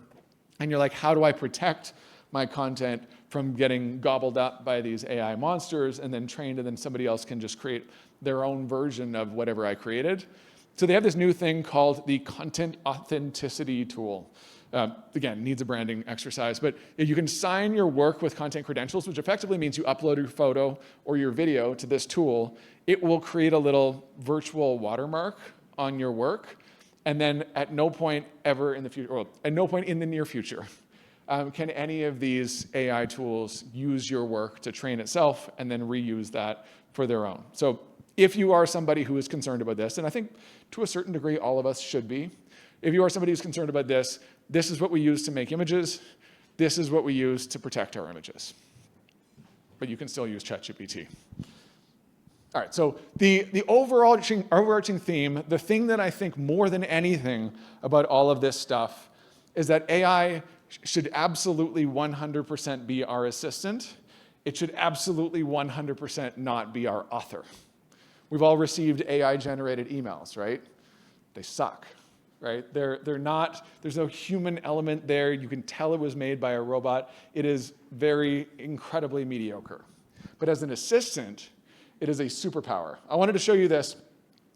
and you're like, how do I protect my content from getting gobbled up by these AI monsters and then trained, and then somebody else can just create their own version of whatever I created? So they have this new thing called the Content Authenticity Tool. Again, needs a branding exercise, but if you can sign your work with content credentials, which effectively means you upload your photo or your video to this tool, it will create a little virtual watermark on your work. And then at no point ever in the future, or at no point in the near future, can any of these AI tools use your work to train itself and then reuse that for their own. So if you are somebody who is concerned about this, and I think to a certain degree all of us should be, if you are somebody who's concerned about this, this is what we use to make images, this is what we use to protect our images. But you can still use ChatGPT. All right, so the overarching theme, the thing that I think more than anything about all of this stuff is that AI should absolutely 100% be our assistant. It should absolutely 100% not be our author. We've all received AI-generated emails, right? They suck, right? They're not, there's no human element there. You can tell it was made by a robot. It is very incredibly mediocre. But as an assistant, it is a superpower. I wanted to show you this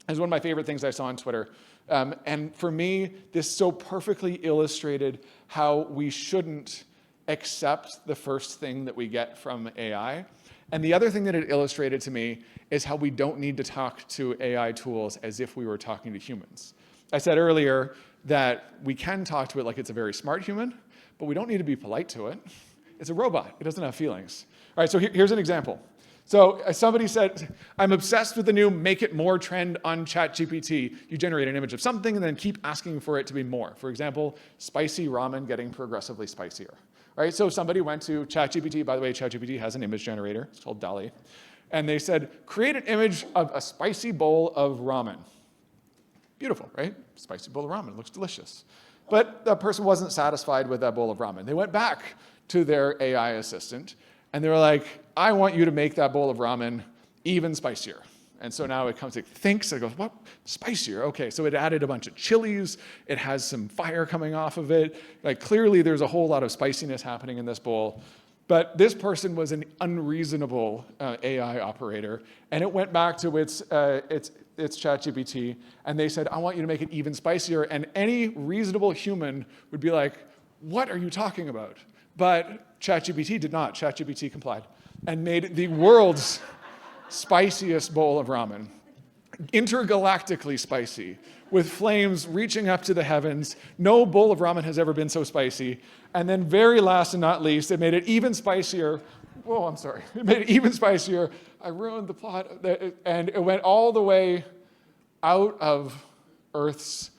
as one of my favorite things I saw on Twitter. And for me, this so perfectly illustrated how we shouldn't accept the first thing that we get from AI. And the other thing that it illustrated to me is how we don't need to talk to AI tools as if we were talking to humans. I said earlier that we can talk to it like it's a very smart human, but we don't need to be polite to it. It's a robot. It doesn't have feelings. All right, so here's an example. So somebody said, I'm obsessed with the new make it more trend on ChatGPT. You generate an image of something and then keep asking for it to be more. For example, spicy ramen getting progressively spicier. Right? So somebody went to ChatGPT. By the way, ChatGPT has an image generator. It's called DALL-E. And they said, create an image of a spicy bowl of ramen. Beautiful, right? Spicy bowl of ramen. It looks delicious. But the person wasn't satisfied with that bowl of ramen. They went back to their AI assistant, and they were like, I want you to make that bowl of ramen even spicier. And so now it comes, it thinks, it goes, what? Spicier? Okay, so it added a bunch of chilies. It has some fire coming off of it. Like clearly there's a whole lot of spiciness happening in this bowl. But this person was an unreasonable AI operator. And it went back to its ChatGPT, and they said, I want you to make it even spicier. And any reasonable human would be like, what are you talking about? But ChatGPT did not. ChatGPT complied and made the world's spiciest bowl of ramen, intergalactically spicy, with flames reaching up to the heavens. No bowl of ramen has ever been so spicy. And then very last and not least, it made it even spicier. Whoa, I'm sorry. It made it even spicier. I ruined the plot. And it went all the way out of Earth's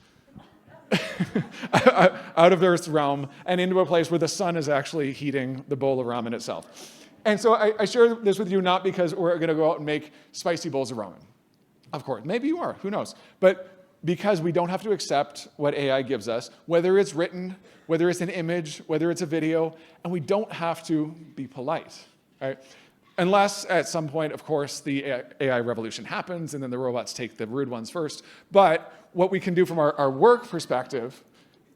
out of Earth's realm and into a place where the sun is actually heating the bowl of ramen itself. And so I share this with you not because we're going to go out and make spicy bowls of ramen. Of course, maybe you are, who knows? But because we don't have to accept what AI gives us, whether it's written, whether it's an image, whether it's a video, and we don't have to be polite, right? Unless at some point, of course, the AI revolution happens and then the robots take the rude ones first. But what we can do from our work perspective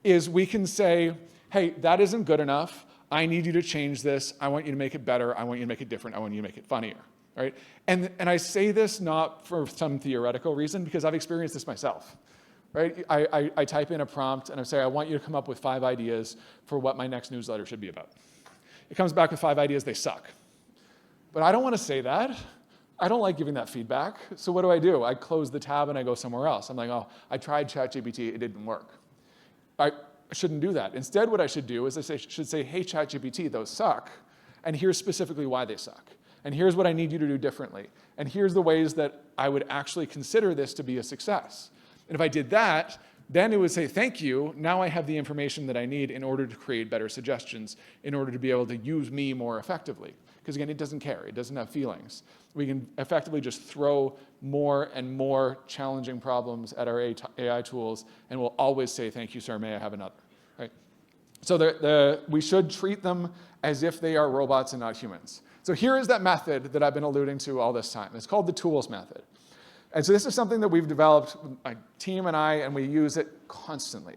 is we can say, hey, that isn't good enough. I need you to change this. I want you to make it better. I want you to make it different. I want you to make it funnier, right? And I say this not for some theoretical reason, because I've experienced this myself, right? I type in a prompt and I say, I want you to come up with 5 ideas for what my next newsletter should be about. It comes back with 5 ideas, they suck. But I don't want to say that. I don't like giving that feedback. So what do? I close the tab and I go somewhere else. I'm like, oh, I tried ChatGPT, it didn't work. I shouldn't do that. Instead, what I should do is I should say, hey, ChatGPT, those suck, and here's specifically why they suck. And here's what I need you to do differently. And here's the ways that I would actually consider this to be a success. And if I did that, then it would say, thank you, now I have the information that I need in order to create better suggestions, in order to be able to use me more effectively. Because again, it doesn't care, it doesn't have feelings. We can effectively just throw more and more challenging problems at our AI tools, and we'll always say, thank you, sir, may I have another, right? So we should treat them as if they are robots and not humans. So here is that method that I've been alluding to all this time. It's called the tools method. And so this is something that we've developed, my team and I, and we use it constantly.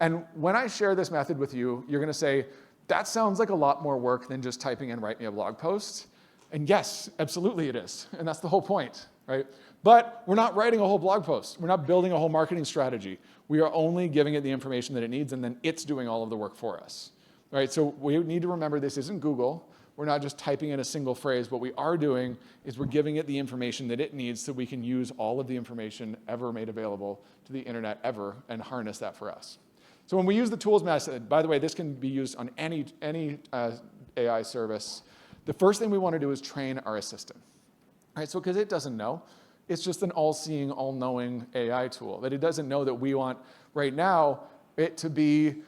And when I share this method with you, you're going to say, that sounds like a lot more work than just typing in write me a blog post. And yes, absolutely it is. And that's the whole point, right? But we're not writing a whole blog post. We're not building a whole marketing strategy. We are only giving it the information that it needs, and then it's doing all of the work for us, right? So we need to remember this isn't Google. We're not just typing in a single phrase. What we are doing is we're giving it the information that it needs so we can use all of the information ever made available to the internet ever and harness that for us. So when we use the tools method, by the way, this can be used on any AI service. The first thing we want to do is train our assistant. Right, so because it doesn't know, It's just an all-seeing, all-knowing AI tool, that it doesn't know that we want right now it to be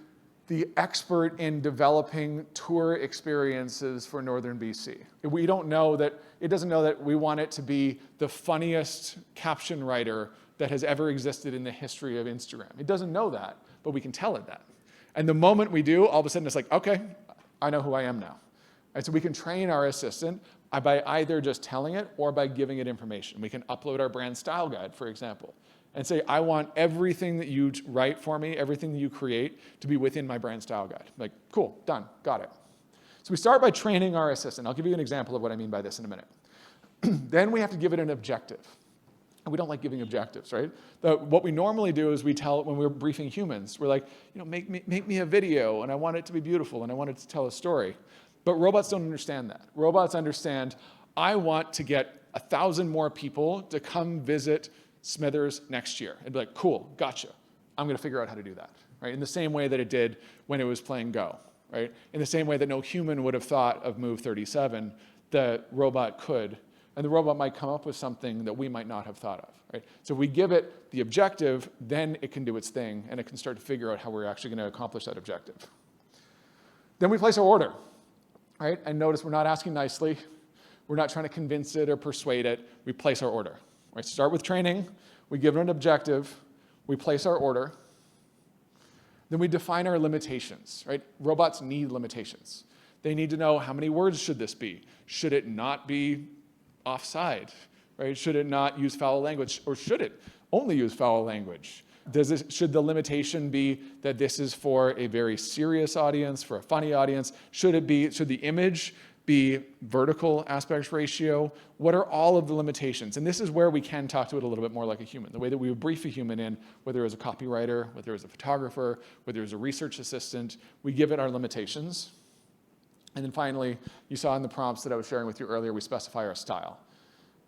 the expert in developing tour experiences for Northern BC. We don't know that, it doesn't know that we want it to be the funniest caption writer that has ever existed in the history of Instagram. It doesn't know that, but we can tell it that. And the moment we do, all of a sudden it's like, okay, I know who I am now. And so we can train our assistant by either just telling it or by giving it information. We can upload our brand style guide, for example, and say, I want everything that you write for me, everything that you create to be within my brand style guide. Like, cool, done, got it. So we start by training our assistant. I'll give you an example of what I mean by this in a minute. Then we have to give it an objective. And we don't like giving objectives, right? What we normally do is we tell, when we're briefing humans, we're like, make me a video, and I want it to be beautiful, and I want it to tell a story. But robots don't understand that. Robots understand, I want to get 1,000 more people to come visit Smithers next year. And be like, cool, gotcha. I'm going to figure out how to do that, right? In the same way that it did when it was playing Go, right? In the same way that no human would have thought of Move 37, the robot could. And the robot might come up with something that we might not have thought of, right? So if we give it the objective, then it can do its thing, and it can start to figure out how we're actually going to accomplish that objective. Then we place our order, right? And notice we're not asking nicely. We're not trying to convince it or persuade it. We place our order. Right, start with training, we give it an objective, we place our order, then we define our limitations, right? Robots need limitations. They need to know how many words should this be? Should it not be offside, right? Should it not use foul language, or should it only use foul language? Should the limitation be that this is for a very serious audience, for a funny audience? Should the image be vertical aspect ratio? What are all of the limitations? And this is where we can talk to it a little bit more like a human. The way that we would brief a human in, whether it was a copywriter, whether it was a photographer, whether it was a research assistant, we give it our limitations. And then finally, you saw in the prompts that I was sharing with you earlier, we specify our style.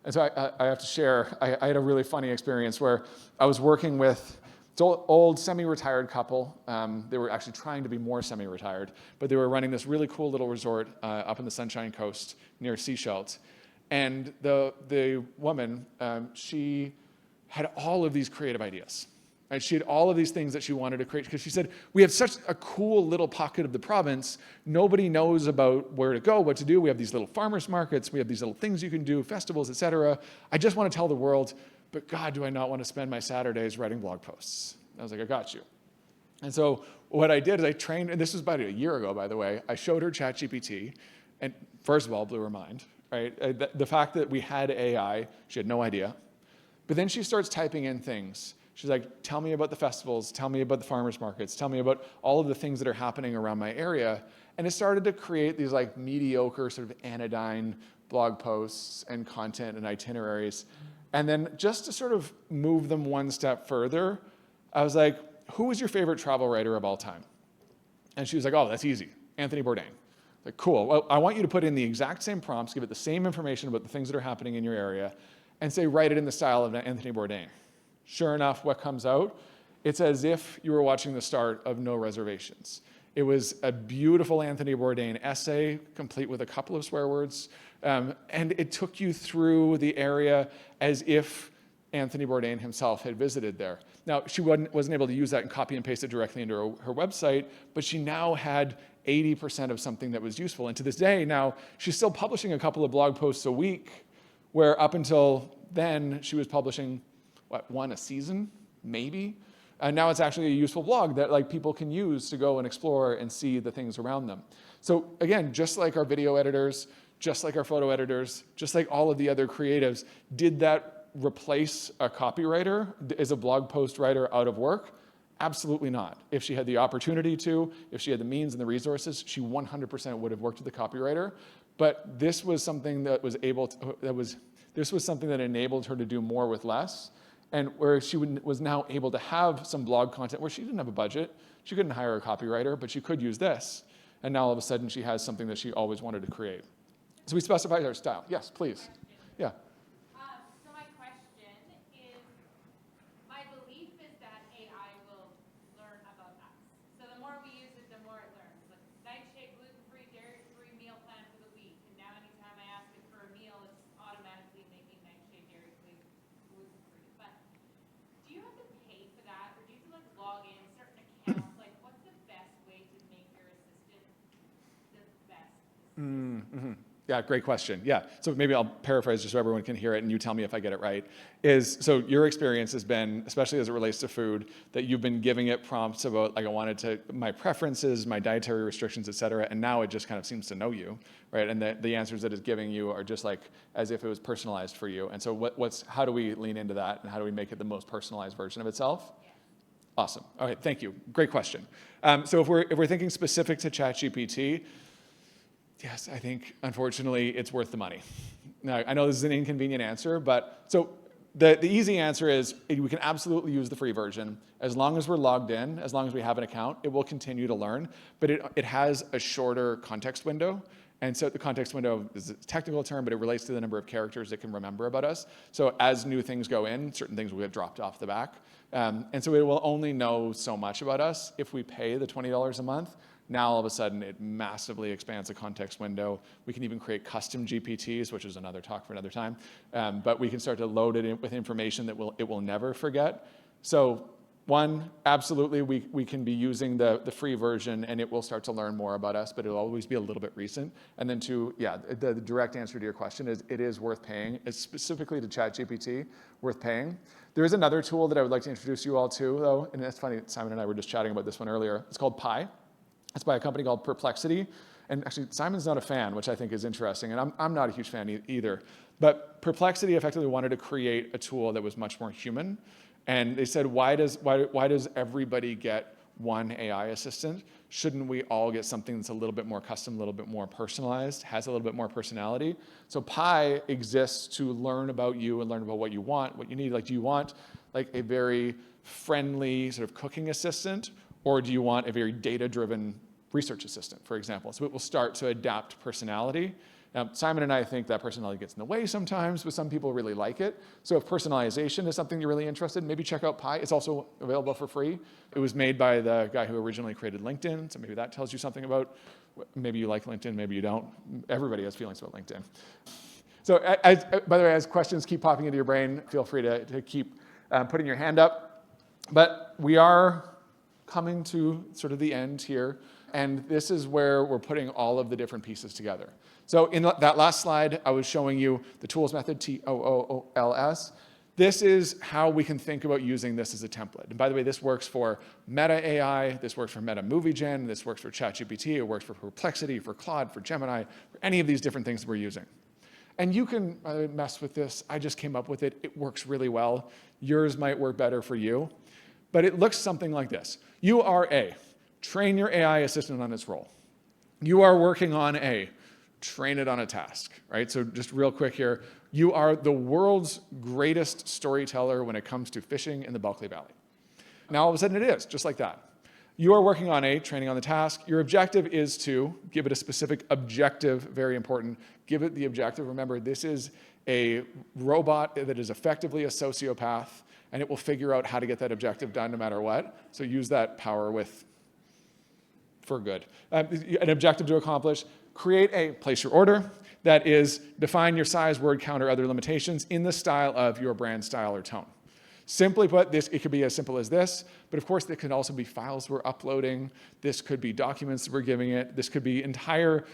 And so I have to share, I had a really funny experience where I was working with an old semi-retired couple. They were actually trying to be more semi-retired, but they were running this really cool little resort up in the Sunshine Coast near Seychelles. And the woman, she had all of these creative ideas. Right? She had all of these things that she wanted to create, because she said, we have such a cool little pocket of the province. Nobody knows about where to go, what to do. We have these little farmers markets. We have these little things you can do, festivals, et cetera. I just want to tell the world, but God, do I not want to spend my Saturdays writing blog posts. I was like, I got you. And so what I did is I trained, and this was about a year ago, by the way. I showed her ChatGPT, and first of all, blew her mind. Right? The fact that we had AI, she had no idea. But then she starts typing in things. She's like, tell me about the festivals, tell me about the farmers markets, tell me about all of the things that are happening around my area. And it started to create these like mediocre sort of anodyne blog posts and content and itineraries. And then just to sort of move them one step further, I was like, who is your favorite travel writer of all time? And she was like, oh, that's easy, Anthony Bourdain. Like, cool, well, I want you to put in the exact same prompts, give it the same information about the things that are happening in your area, and say, write it in the style of Anthony Bourdain. Sure enough, what comes out? It's as if you were watching the start of No Reservations. It was a beautiful Anthony Bourdain essay, complete with a couple of swear words, and it took you through the area as if Anthony Bourdain himself had visited there. Now, she wasn't able to use that and copy and paste it directly into her website, but she now had 80% of something that was useful. And to this day now, she's still publishing a couple of blog posts a week, where up until then, she was publishing, one a season, maybe? And now it's actually a useful blog that like people can use to go and explore and see the things around them. So again, just like our video editors, just like our photo editors, just like all of the other creatives, did that replace a copywriter? Is a blog post writer out of work? Absolutely not. If she had the opportunity to, if she had the means and the resources, she 100% would have worked with the copywriter. But this was something that was this was something that enabled her to do more with less, and where she was now able to have some blog content where she didn't have a budget. She couldn't hire a copywriter, but she could use this. And now all of a sudden she has something that she always wanted to create. So we specified our style. Yes, please. Yeah. So my question is, my belief is that AI will learn about us. So the more we use it, the more it learns. Like nightshade, gluten-free, dairy-free meal plan for the week. And now anytime I ask it for a meal, it's automatically making nightshade dairy-free Yeah, great question. Yeah, so maybe I'll paraphrase just so everyone can hear it and you tell me if I get it right. So your experience has been, especially as it relates to food, that you've been giving it prompts about, like, I wanted to, my preferences, my dietary restrictions, et cetera, and now it just kind of seems to know you, right? And the answers that it's giving you are just like as if it was personalized for you. And so how do we lean into that and how do we make it the most personalized version of itself? Awesome. Okay, thank you. Great question. So if we're thinking specific to ChatGPT, yes, I think, unfortunately, it's worth the money. Now, I know this is an inconvenient answer, but so the easy answer is we can absolutely use the free version. As long as we're logged in, as long as we have an account, it will continue to learn, but it has a shorter context window. And so the context window is a technical term, but it relates to the number of characters it can remember about us. So as new things go in, certain things will get dropped off the back. And so it will only know so much about us. If we pay the $20 a month, now all of a sudden it massively expands the context window. We can even create custom GPTs, which is another talk for another time. But we can start to load it in with information that it will never forget. So one, absolutely, we can be using the free version and it will start to learn more about us, but it'll always be a little bit recent. And then two, yeah, the direct answer to your question is it is worth paying. It's specifically to ChatGPT, worth paying. There is another tool that I would like to introduce you all to, though, and that's funny, Simon and I were just chatting about this one earlier. It's called Pi. It's by a company called Perplexity. And actually, Simon's not a fan, which I think is interesting, and I'm not a huge fan either. But Perplexity effectively wanted to create a tool that was much more human. And they said, why does everybody get one AI assistant? Shouldn't we all get something that's a little bit more custom, a little bit more personalized, has a little bit more personality? So Pi exists to learn about you and learn about what you want, what you need. Like, do you want like a very friendly sort of cooking assistant, or do you want a very data-driven research assistant, for example? So it will start to adapt personality. Now, Simon and I think that personality gets in the way sometimes, but some people really like it. So if personalization is something you're really interested in, maybe check out Pi. It's also available for free. It was made by the guy who originally created LinkedIn, so maybe that tells you something about, maybe you like LinkedIn, maybe you don't. Everybody has feelings about LinkedIn. So by the way, as questions keep popping into your brain, feel free to keep putting your hand up. But we are coming to sort of the end here. And this is where we're putting all of the different pieces together. So in that last slide, I was showing you the tools method, TOOLS. This is how we can think about using this as a template. And by the way, this works for Meta AI, this works for Meta Movie Gen, this works for ChatGPT, it works for Perplexity, for Claude, for Gemini, for any of these different things that we're using. And you can mess with this. I just came up with it. It works really well. Yours might work better for you. But it looks something like this. You are A, train your AI assistant on its role. You are working on A, train it on a task, right? So just real quick here, you are the world's greatest storyteller when it comes to fishing in the Bulkley Valley. Now all of a sudden it is, just like that. You are working on A, training on the task. Your objective is to give it a specific objective, very important. Give it the objective. Remember, this is a robot that is effectively a sociopath, and it will figure out how to get that objective done no matter what. So use that power for good. An objective to accomplish. Place your order. That is, define your size, word count, or other limitations in the style of your brand style or tone. Simply put, it could be as simple as this, but of course, it could also be files we're uploading. This could be documents that we're giving it. This could be entire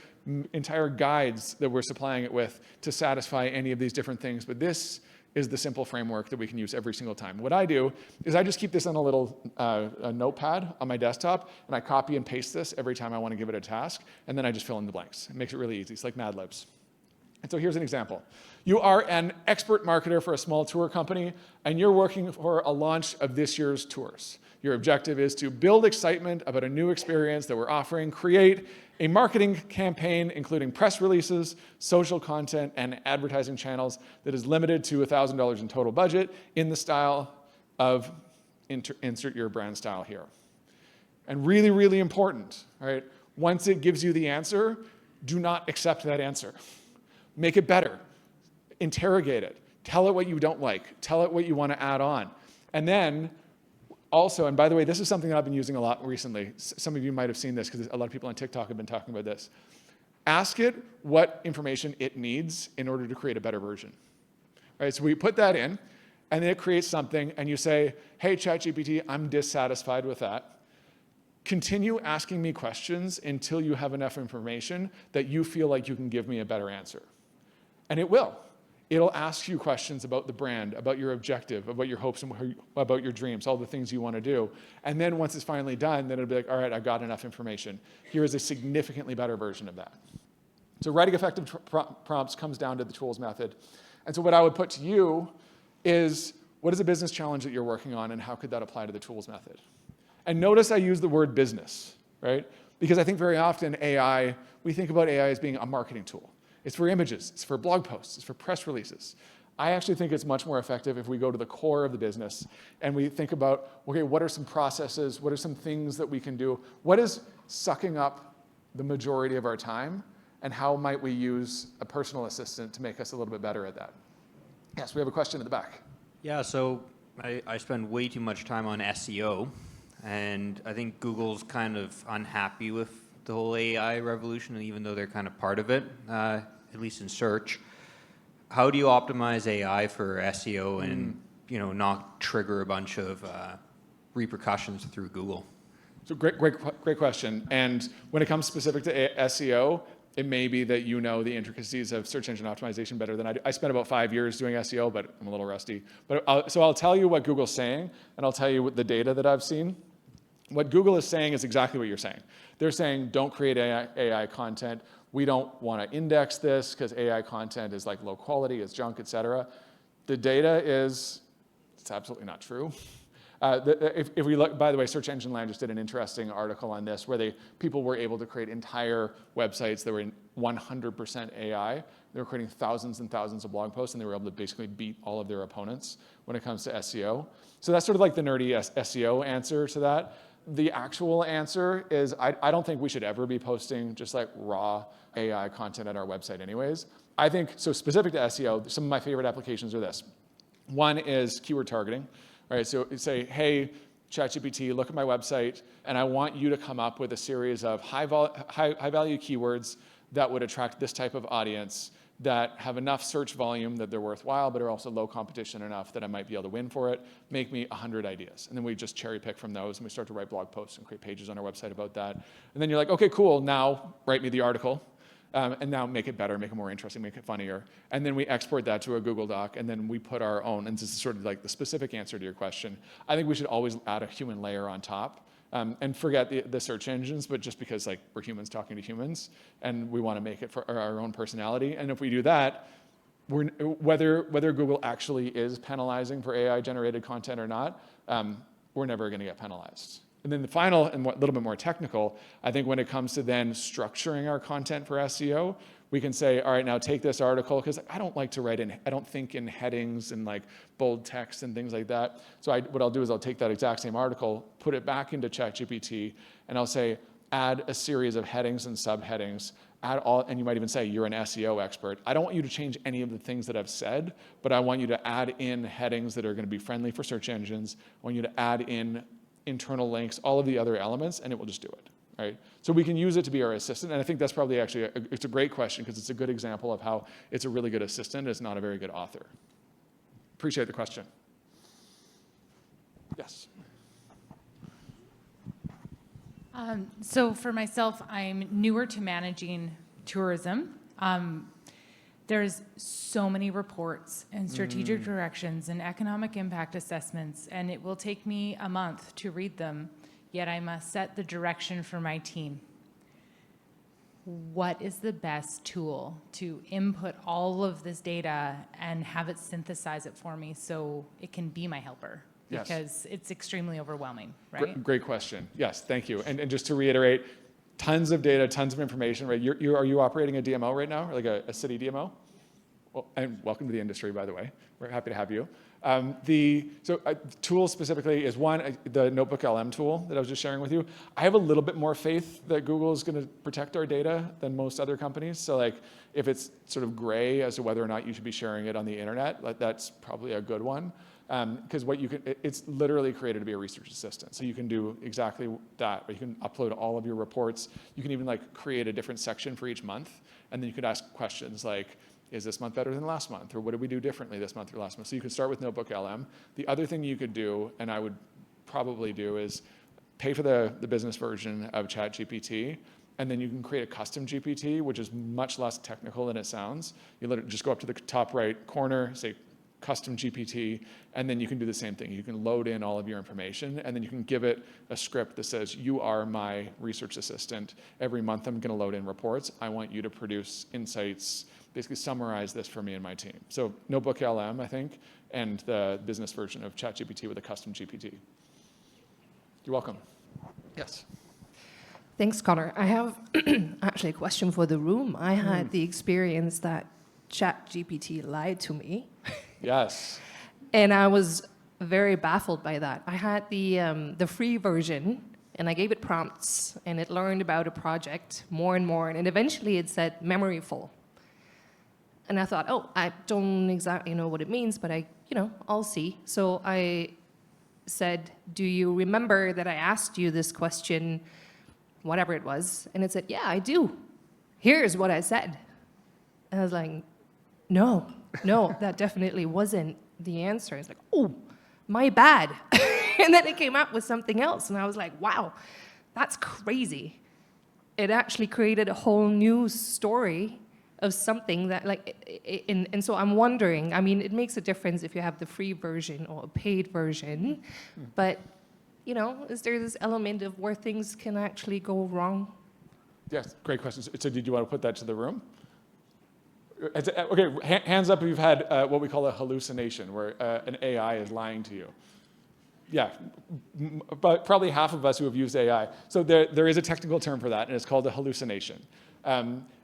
guides that we're supplying it with to satisfy any of these different things. But this is the simple framework that we can use every single time. What I do is I just keep this on a little a notepad on my desktop, and I copy and paste this every time I want to give it a task, and then I just fill in the blanks. It makes it really easy. It's like Mad Libs. And so here's an example. You are an expert marketer for a small tour company, and you're working for a launch of this year's tours. Your objective is to build excitement about a new experience that we're offering, create a marketing campaign, including press releases, social content, and advertising channels that is limited to $1,000 in total budget in the style of, insert your brand style here. And really, really important, right? Once it gives you the answer, do not accept that answer. Make it better. Interrogate it. Tell it what you don't like. Tell it what you want to add on. And then also, and by the way, this is something that I've been using a lot recently. Some of you might have seen this because a lot of people on TikTok have been talking about this. Ask it what information it needs in order to create a better version. Right, so we put that in, and then it creates something, and you say, hey, ChatGPT, I'm dissatisfied with that. continue asking me questions until you have enough information that you feel like you can give me a better answer. And it will. It'll ask you questions about the brand, about your objective, about your hopes, and about your dreams, all the things you want to do. And then once it's finally done, then it'll be like, all right, I've got enough information. Here is a significantly better version of that. So writing effective prompts comes down to the tools method. And so what I would put to you is, what is a business challenge that you're working on, and how could that apply to the tools method? And notice I use the word business, right? Because I think very often AI, we think about AI as being a marketing tool. It's for images, it's for blog posts, it's for press releases. I actually think it's much more effective if we go to the core of the business and we think about, okay, what are some processes? What are some things that we can do? What is sucking up the majority of our time? And how might we use a personal assistant to make us a little bit better at that? Yes, we have a question at the back. Yeah, so I spend way too much time on SEO, and I think Google's kind of unhappy with the whole AI revolution, even though they're kind of part of it, at least in search. How do you optimize AI for SEO and not trigger a bunch of repercussions through Google? So great question. And when it comes specific to SEO, it may be that you know the intricacies of search engine optimization better than I do. I spent about 5 years doing SEO, but I'm a little rusty. But so I'll tell you what Google's saying, and I'll tell you what the data that I've seen. What Google is saying is exactly what you're saying. They're saying, don't create AI content. We don't want to index this because AI content is like low quality, it's junk, et cetera. The data is, it's absolutely not true. If we look, by the way, Search Engine Land just did an interesting article on this where people were able to create entire websites that were in 100% AI. They were creating thousands and thousands of blog posts, and they were able to basically beat all of their opponents when it comes to SEO. So that's sort of like the nerdy SEO answer to that. The actual answer is I don't think we should ever be posting just like raw AI content at our website anyways. I think, so specific to SEO, some of my favorite applications are this. One is keyword targeting. Right, so say, hey, ChatGPT, look at my website, and I want you to come up with a series of high value keywords that would attract this type of audience that have enough search volume that they're worthwhile, but are also low competition enough that I might be able to win for it. Make me 100 ideas. And then we just cherry pick from those, and we start to write blog posts and create pages on our website about that. And then you're like, okay, cool, now write me the article. And now make it better, make it more interesting, make it funnier. And then we export that to a Google Doc, and then we put our own, and this is sort of like the specific answer to your question. I think we should always add a human layer on top and forget the search engines, but just because like we're humans talking to humans, and we want to make it for our own personality. And if we do that, whether Google actually is penalizing for AI-generated content or not, we're never going to get penalized. And then the final and a little bit more technical, I think when it comes to then structuring our content for SEO, we can say, all right, now take this article, because I don't like to I don't think in headings and like bold text and things like that. So what I'll do is I'll take that exact same article, put it back into ChatGPT, and I'll say, add a series of headings and subheadings, and you might even say, you're an SEO expert. I don't want you to change any of the things that I've said, but I want you to add in headings that are going to be friendly for search engines. I want you to add in internal links, all of the other elements, and it will just do it, right? So we can use it to be our assistant, and I think that's probably actually, it's a great question because it's a good example of how it's a really good assistant, it's not a very good author. Appreciate the question. Yes. So for myself, I'm newer to managing tourism. There's so many reports and strategic directions and economic impact assessments, and it will take me a month to read them, yet I must set the direction for my team. What is the best tool to input all of this data and have it synthesize it for me so it can be my helper? Yes. Because it's extremely overwhelming, right? Great question. Yes, thank you. And just to reiterate, tons of data, tons of information, right? Are you operating a DMO right now, or like a city DMO? Well, and welcome to the industry, by the way. We're happy to have you. Tools specifically is one, the Notebook LM tool that I was just sharing with you. I have a little bit more faith that Google is going to protect our data than most other companies. So like if it's sort of gray as to whether or not you should be sharing it on the internet, like that's probably a good one. Because it's literally created to be a research assistant. So you can do exactly that. You can upload all of your reports. You can even like create a different section for each month. And then you could ask questions like, is this month better than last month? Or what did we do differently this month or last month? So you could start with Notebook LM. The other thing you could do, and I would probably do, is pay for the business version of ChatGPT, and then you can create a custom GPT, which is much less technical than it sounds. You literally just go up to the top right corner, say custom GPT, and then you can do the same thing. You can load in all of your information, and then you can give it a script that says, you are my research assistant. Every month I'm going to load in reports. I want you to produce insights, basically summarize this for me and my team. So Notebook LM, I think, and the business version of ChatGPT with a custom GPT. You're welcome. Yes. Thanks, Connor. I have actually a question for the room. I had the experience that ChatGPT lied to me. Yes. And I was very baffled by that. I had the free version, and I gave it prompts, and it learned about a project more and more, and eventually it said memory full. And I thought, oh, I don't exactly know what it means, but I'll see. So I said, do you remember that I asked you this question, whatever it was? And it said, yeah, I do. Here's what I said. And I was like, no, that definitely wasn't the answer. It's like, oh, my bad. And then it came up with something else. And I was like, wow, that's crazy. It actually created a whole new story of something that, and so I'm wondering, I mean, it makes a difference if you have the free version or a paid version, but, is there this element of where things can actually go wrong? Yes, great question. So did you want to put that to the room? Okay, hands up if you've had what we call a hallucination, where an AI is lying to you. Yeah, but probably half of us who have used AI. So there is a technical term for that, and it's called a hallucination.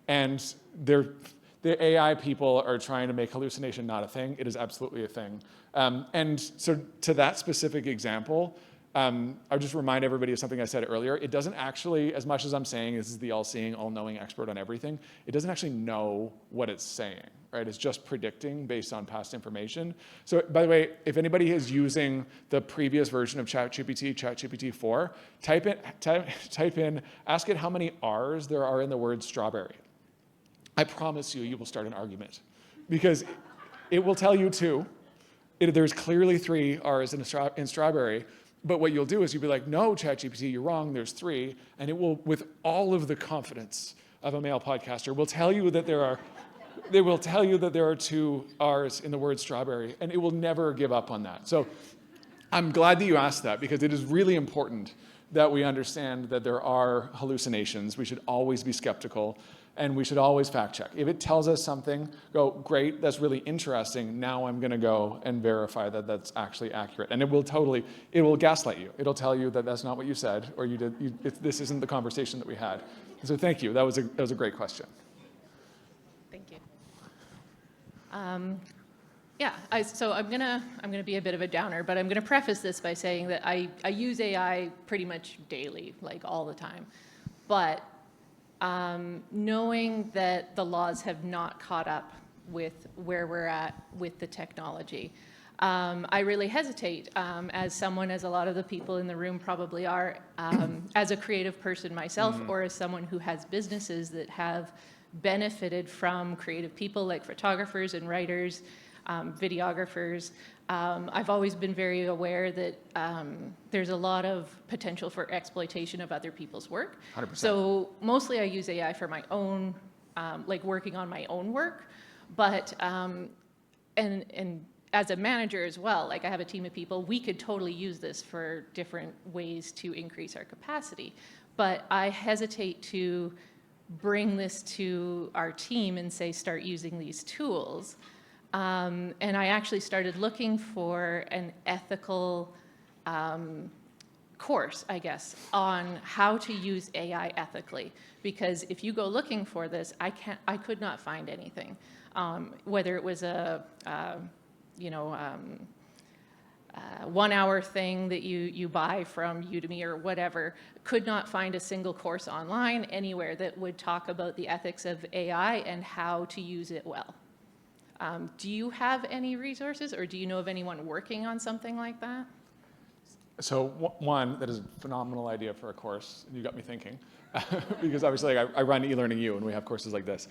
And the AI people are trying to make hallucination not a thing. It is absolutely a thing. And so to that specific example, I'll just remind everybody of something I said earlier. It doesn't actually, as much as I'm saying this is the all-seeing, all-knowing expert on everything, it doesn't actually know what it's saying, right? It's just predicting based on past information. So by the way, if anybody is using the previous version of ChatGPT, ChatGPT 4, type in, ask it how many R's there are in the word strawberry. I promise you will start an argument, because it will tell you two. There's clearly 3 R's in strawberry. But what you'll do is you'll be like, no, ChatGPT, you're wrong, there's 3. And it will, with all of the confidence of a male podcaster, will tell you that there are 2 R's in the word strawberry, and it will never give up on that. So I'm glad that you asked that, because it is really important that we understand that there are hallucinations. We should always be skeptical, and we should always fact check. If it tells us something, go, great, that's really interesting. Now I'm going to go and verify that that's actually accurate. And it will gaslight you. It'll tell you that that's not what you said, or this isn't the conversation that we had. And so thank you. That was a great question. Thank you. So I'm gonna be a bit of a downer, but I'm gonna preface this by saying that I use AI pretty much daily, like all the time. But knowing that the laws have not caught up with where we're at with the technology, I really hesitate, as a lot of the people in the room probably are, as a creative person myself, or as someone who has businesses that have benefited from creative people like photographers and writers, videographers. I've always been very aware that there's a lot of potential for exploitation of other people's work. 100%. So mostly I use AI for my own, working on my own work, but, and as a manager as well, I have a team of people, we could totally use this for different ways to increase our capacity. But I hesitate to bring this to our team and say, start using these tools. And I actually started looking for an ethical course, I guess, on how to use AI ethically. Because if you go looking for this, I could not find anything. Whether it was a 1 hour thing that you buy from Udemy or whatever, could not find a single course online anywhere that would talk about the ethics of AI and how to use it well. Do you have any resources, or do you know of anyone working on something like that? So one, that is a phenomenal idea for a course. You got me thinking, because obviously I run eLearning U, and we have courses like this.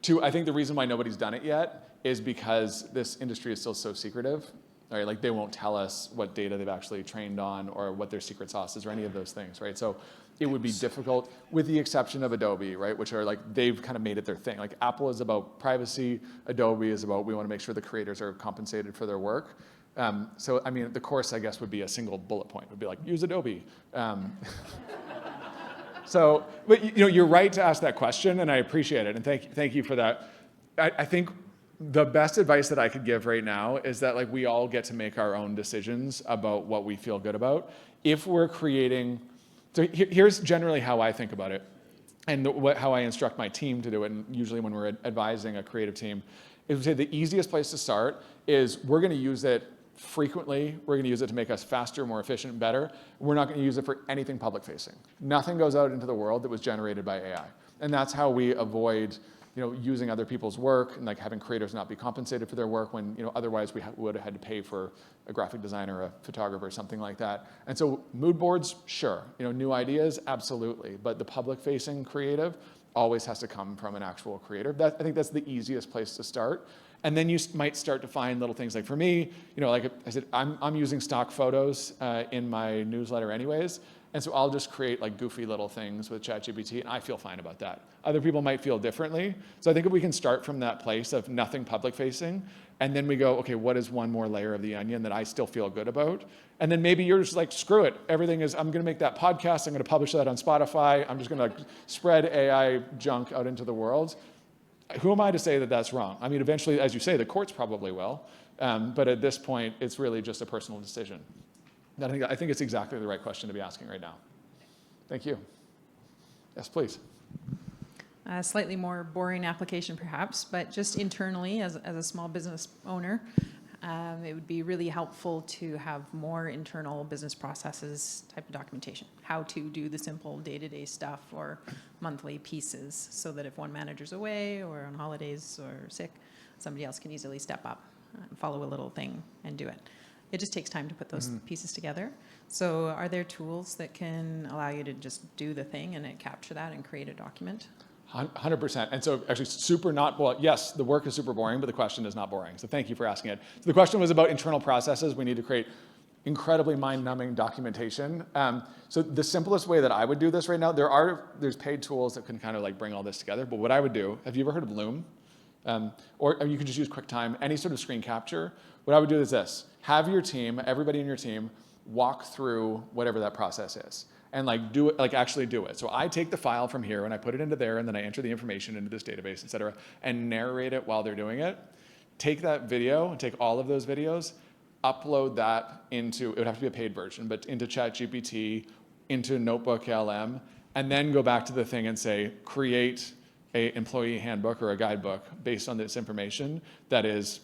Two, I think the reason why nobody's done it yet is because this industry is still so secretive. right? Like they won't tell us what data they've actually trained on or what their secret sauce is or any of those things, right? So it would be difficult, with the exception of Adobe, right? Which are like, they've kind of made it their thing. Like Apple is about privacy, Adobe is about, we want to make sure the creators are compensated for their work. So, I mean, the course, I guess, would be a single bullet point. It would be like, use Adobe. So, but you know, you're right to ask that question, and I appreciate it, and thank you for that. I think the best advice that I could give right now is that like we all get to make our own decisions about what we feel good about. If we're creating, so here's generally how I think about it, and how I instruct my team to do it, and usually when we're advising a creative team, is to say the easiest place to start is we're going to use it frequently. We're going to use it to make us faster, more efficient, better. We're not going to use it for anything public facing. Nothing goes out into the world that was generated by AI. And that's how we avoid, you know, using other people's work and like having creators not be compensated for their work when, you know, otherwise we would have had to pay for a graphic designer, a photographer, something like that. And so mood boards, sure. You know, new ideas, absolutely. But the public facing creative always has to come from an actual creator. I think that's the easiest place to start. And then you might start to find little things. Like for me, you know, like I said, I'm using stock photos in my newsletter anyways. And so I'll just create like goofy little things with ChatGPT, and I feel fine about that. Other people might feel differently. So I think if we can start from that place of nothing public facing, and then we go, okay, what is one more layer of the onion that I still feel good about? And then maybe you're just like, screw it. Everything is, I'm gonna make that podcast, I'm gonna publish that on Spotify, I'm just gonna like spread AI junk out into the world. Who am I to say that that's wrong? I mean, eventually, as you say, the courts probably will. But at this point, it's really just a personal decision. I think it's exactly the right question to be asking right now. Thank you. Yes, please. A slightly more boring application perhaps, but just internally as a small business owner, it would be really helpful to have more internal business processes type of documentation. How to do the simple day-to-day stuff or monthly pieces so that if one manager's away or on holidays or sick, somebody else can easily step up and follow a little thing and do it. It just takes time to put those pieces together. So are there tools that can allow you to just do the thing and it capture that and create a document? 100%. And so actually super not, well, yes, the work is super boring, but the question is not boring. So thank you for asking it. So the question was about internal processes. We need to create incredibly mind-numbing documentation. So the simplest way that I would do this right now, there's paid tools that can kind of like bring all this together. But what I would do, have you ever heard of Loom? Or you can just use QuickTime, any sort of screen capture. What I would do is this, have your team, everybody in your team, walk through whatever that process is. And like do it, like actually do it. So I take the file from here and I put it into there and then I enter the information into this database, et cetera, and narrate it while they're doing it. Take that video and take all of those videos, upload that into, it would have to be a paid version, but into ChatGPT, into Notebook LM, and then go back to the thing and say, create an employee handbook or a guidebook based on this information that is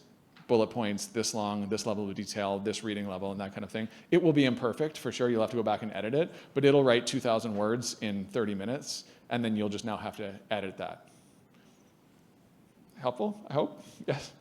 bullet points, this long, this level of detail, this reading level, and that kind of thing. It will be imperfect, for sure. You'll have to go back and edit it, but it'll write 2,000 words in 30 minutes, and then you'll just now have to edit that. Helpful, I hope? Yes?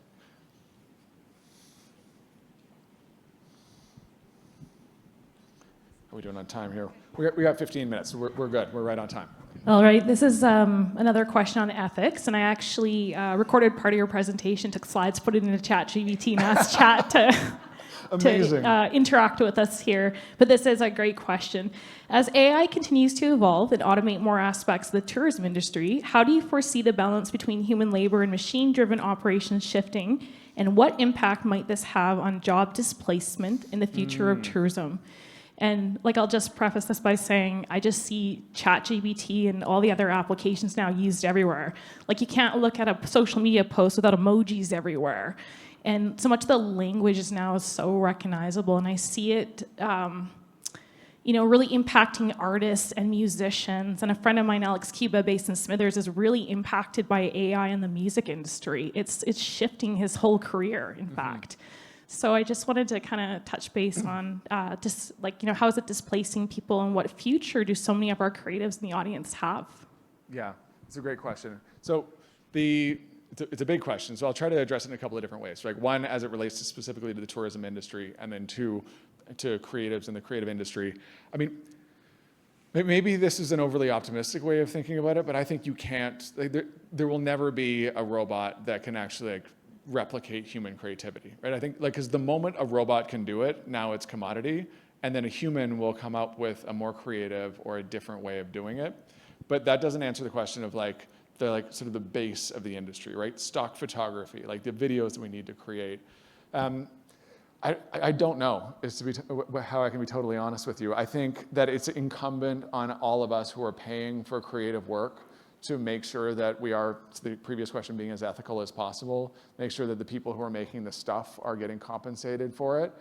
How are we doing on time here? We got 15 minutes, so we're good. We're right on time. All right, this is another question on ethics, and I actually recorded part of your presentation, took slides, put it into ChatGPT, and asked Chat to interact with us here. But this is a great question. As AI continues to evolve and automate more aspects of the tourism industry, how do you foresee the balance between human labor and machine-driven operations shifting, and what impact might this have on job displacement in the future of tourism? And like, I'll just preface this by saying, I just see ChatGPT and all the other applications now used everywhere. Like, you can't look at a social media post without emojis everywhere. And so much of the language is now so recognizable, and I see it, really impacting artists and musicians. And a friend of mine, Alex Kiba, based in Smithers, is really impacted by AI in the music industry. It's shifting his whole career, in fact. So I just wanted to kind of touch base on how is it displacing people, and what future do so many of our creatives in the audience have? Yeah, it's a great question. So it's a big question, so I'll try to address it in a couple of different ways. Like one, as it relates specifically to the tourism industry, and then two, to creatives in the creative industry. I mean, maybe this is an overly optimistic way of thinking about it, but I think you can't, there will never be a robot that can actually replicate human creativity, right? I think like, because the moment a robot can do it, now it's commodity, and then a human will come up with a more creative or a different way of doing it. But that doesn't answer the question of like sort of the base of the industry, right? Stock photography, like the videos that we need to create. I don't know, how I can be totally honest with you. I think that it's incumbent on all of us who are paying for creative work to make sure that we are, to the previous question, being as ethical as possible, make sure that the people who are making the stuff are getting compensated for it.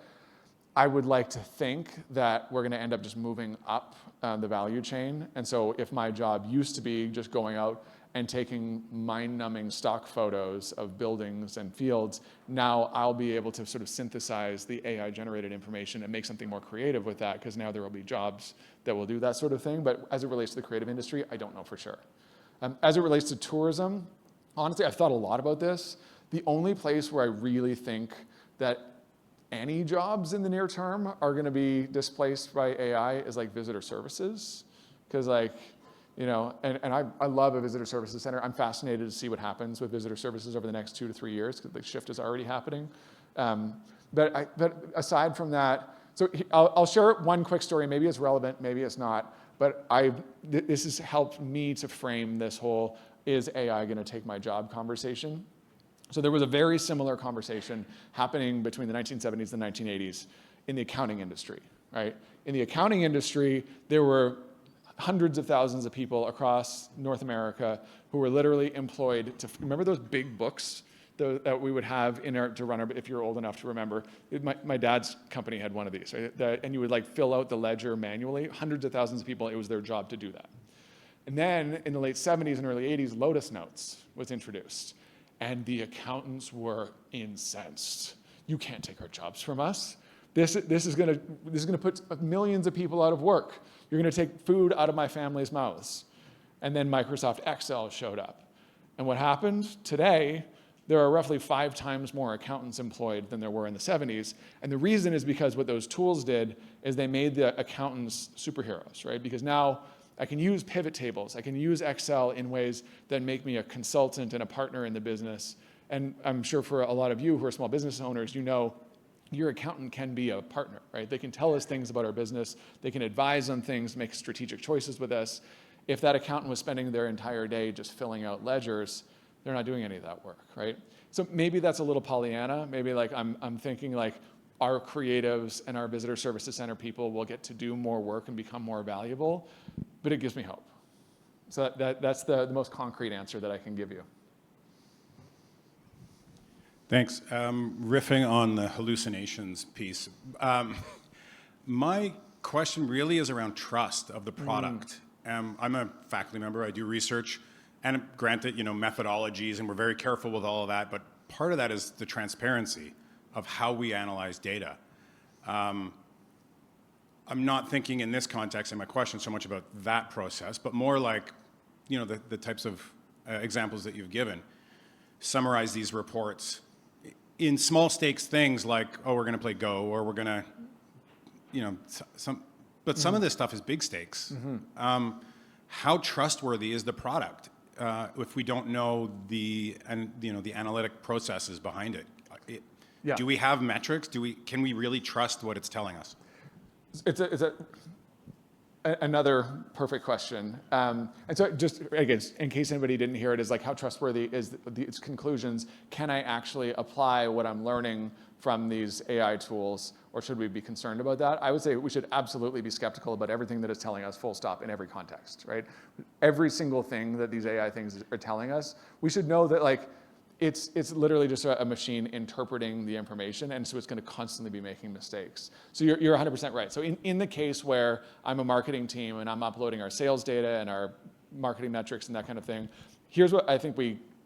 I would like to think that we're going to end up just moving up the value chain. And so if my job used to be just going out and taking mind-numbing stock photos of buildings and fields, now I'll be able to sort of synthesize the AI-generated information and make something more creative with that, because now there will be jobs that will do that sort of thing. But as it relates to the creative industry, I don't know for sure. As it relates to tourism, honestly, I've thought a lot about this. The only place where I really think that any jobs in the near term are going to be displaced by AI is like visitor services. Because like, you know, and I love a visitor services center. I'm fascinated to see what happens with visitor services over the next 2 to 3 years, because the shift is already happening. But aside from that, so I'll share one quick story. Maybe it's relevant, maybe it's not. But this has helped me to frame this whole, is AI going to take my job conversation? So there was a very similar conversation happening between the 1970s and the 1980s in the accounting industry, right? In the accounting industry, there were hundreds of thousands of people across North America who were literally employed to, remember those big books that we would have to run our, if you're old enough to remember. My dad's company had one of these, right? And you would like fill out the ledger manually. Hundreds of thousands of people, it was their job to do that. And then in the late 70s and early 80s, Lotus Notes was introduced. And the accountants were incensed. You can't take our jobs from us. This is gonna put millions of people out of work. You're gonna take food out of my family's mouths. And then Microsoft Excel showed up. And what happened? Today, there are roughly 5 times more accountants employed than there were in the 70s. And the reason is because what those tools did is they made the accountants superheroes, right? Because now I can use pivot tables. I can use Excel in ways that make me a consultant and a partner in the business. And I'm sure for a lot of you who are small business owners, you know your accountant can be a partner, right? They can tell us things about our business. They can advise on things, make strategic choices with us. If that accountant was spending their entire day just filling out ledgers, they're not doing any of that work, right? So maybe that's a little Pollyanna. Maybe like I'm thinking like our creatives and our visitor services center people will get to do more work and become more valuable, but it gives me hope. So that's the most concrete answer that I can give you. Thanks. Riffing on the hallucinations piece, my question really is around trust of the product. I'm a faculty member. I do research. And granted, you know, methodologies, and we're very careful with all of that, but part of that is the transparency of how we analyze data. I'm not thinking in this context in my question so much about that process, but more like, you know, the types of examples that you've given. Summarize these reports in small stakes things like, oh, we're going to play Go, or we're going to, you know, but some of this stuff is big stakes. How trustworthy is the product? If we don't know the analytic processes behind it. Yeah. Do we have metrics? Can we really trust what it's telling us? It's another perfect question. And so just, again, in case anybody didn't hear it, is like how trustworthy is its conclusions? Can I actually apply what I'm learning from these AI tools, or should we be concerned about that? I would say we should absolutely be skeptical about everything that is telling us, full stop, in every context, right? Every single thing that these AI things are telling us, we should know that like it's literally just a machine interpreting the information, and so it's going to constantly be making mistakes. So you're 100% right. So in the case where I'm a marketing team and I'm uploading our sales data and our marketing metrics and that kind of thing, here's what I think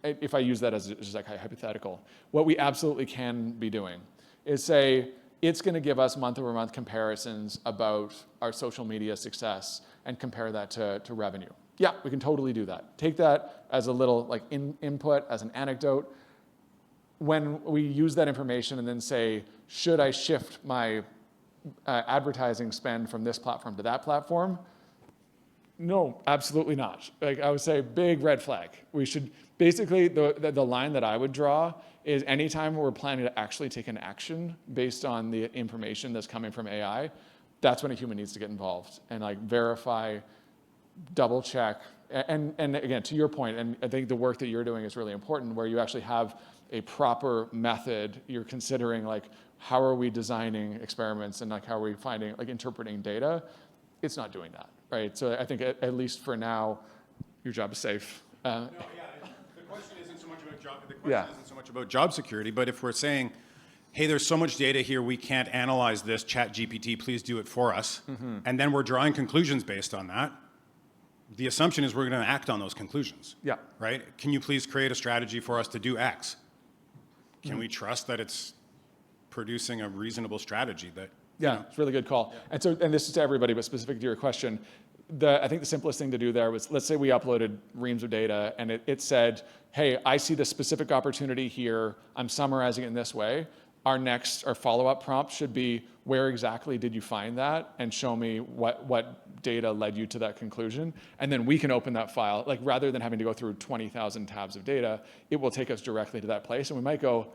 if I use that as just like a hypothetical, what we absolutely can be doing is say, it's going to give us month-over-month comparisons about our social media success and compare that to revenue. Yeah, we can totally do that. Take that as a little like input, as an anecdote. When we use that information and then say, should I shift my advertising spend from this platform to that platform? No, absolutely not. Like I would say, big red flag. We should basically the line that I would draw is anytime we're planning to actually take an action based on the information that's coming from AI, that's when a human needs to get involved and like verify, double check, and again, to your point, and I think the work that you're doing is really important, where you actually have a proper method. You're considering like how are we designing experiments and like how are we finding like interpreting data. It's not doing that, right? So I think at least for now, your job is safe. No, yeah. The question isn't so much about job. The question isn't so much about job security, but if we're saying, hey, there's so much data here, we can't analyze this. ChatGPT, please do it for us, and then we're drawing conclusions based on that. The assumption is we're going to act on those conclusions. Yeah. Right? Can you please create a strategy for us to do X? Can we trust that it's producing a reasonable strategy that? Yeah, it's a really good call. Yeah. And this is to everybody, but specific to your question, I think the simplest thing to do there was, let's say we uploaded reams of data and it said, hey, I see this specific opportunity here. I'm summarizing it in this way. Our follow-up prompt should be, where exactly did you find that? And show me what data led you to that conclusion. And then we can open that file. Like rather than having to go through 20,000 tabs of data, it will take us directly to that place. And we might go,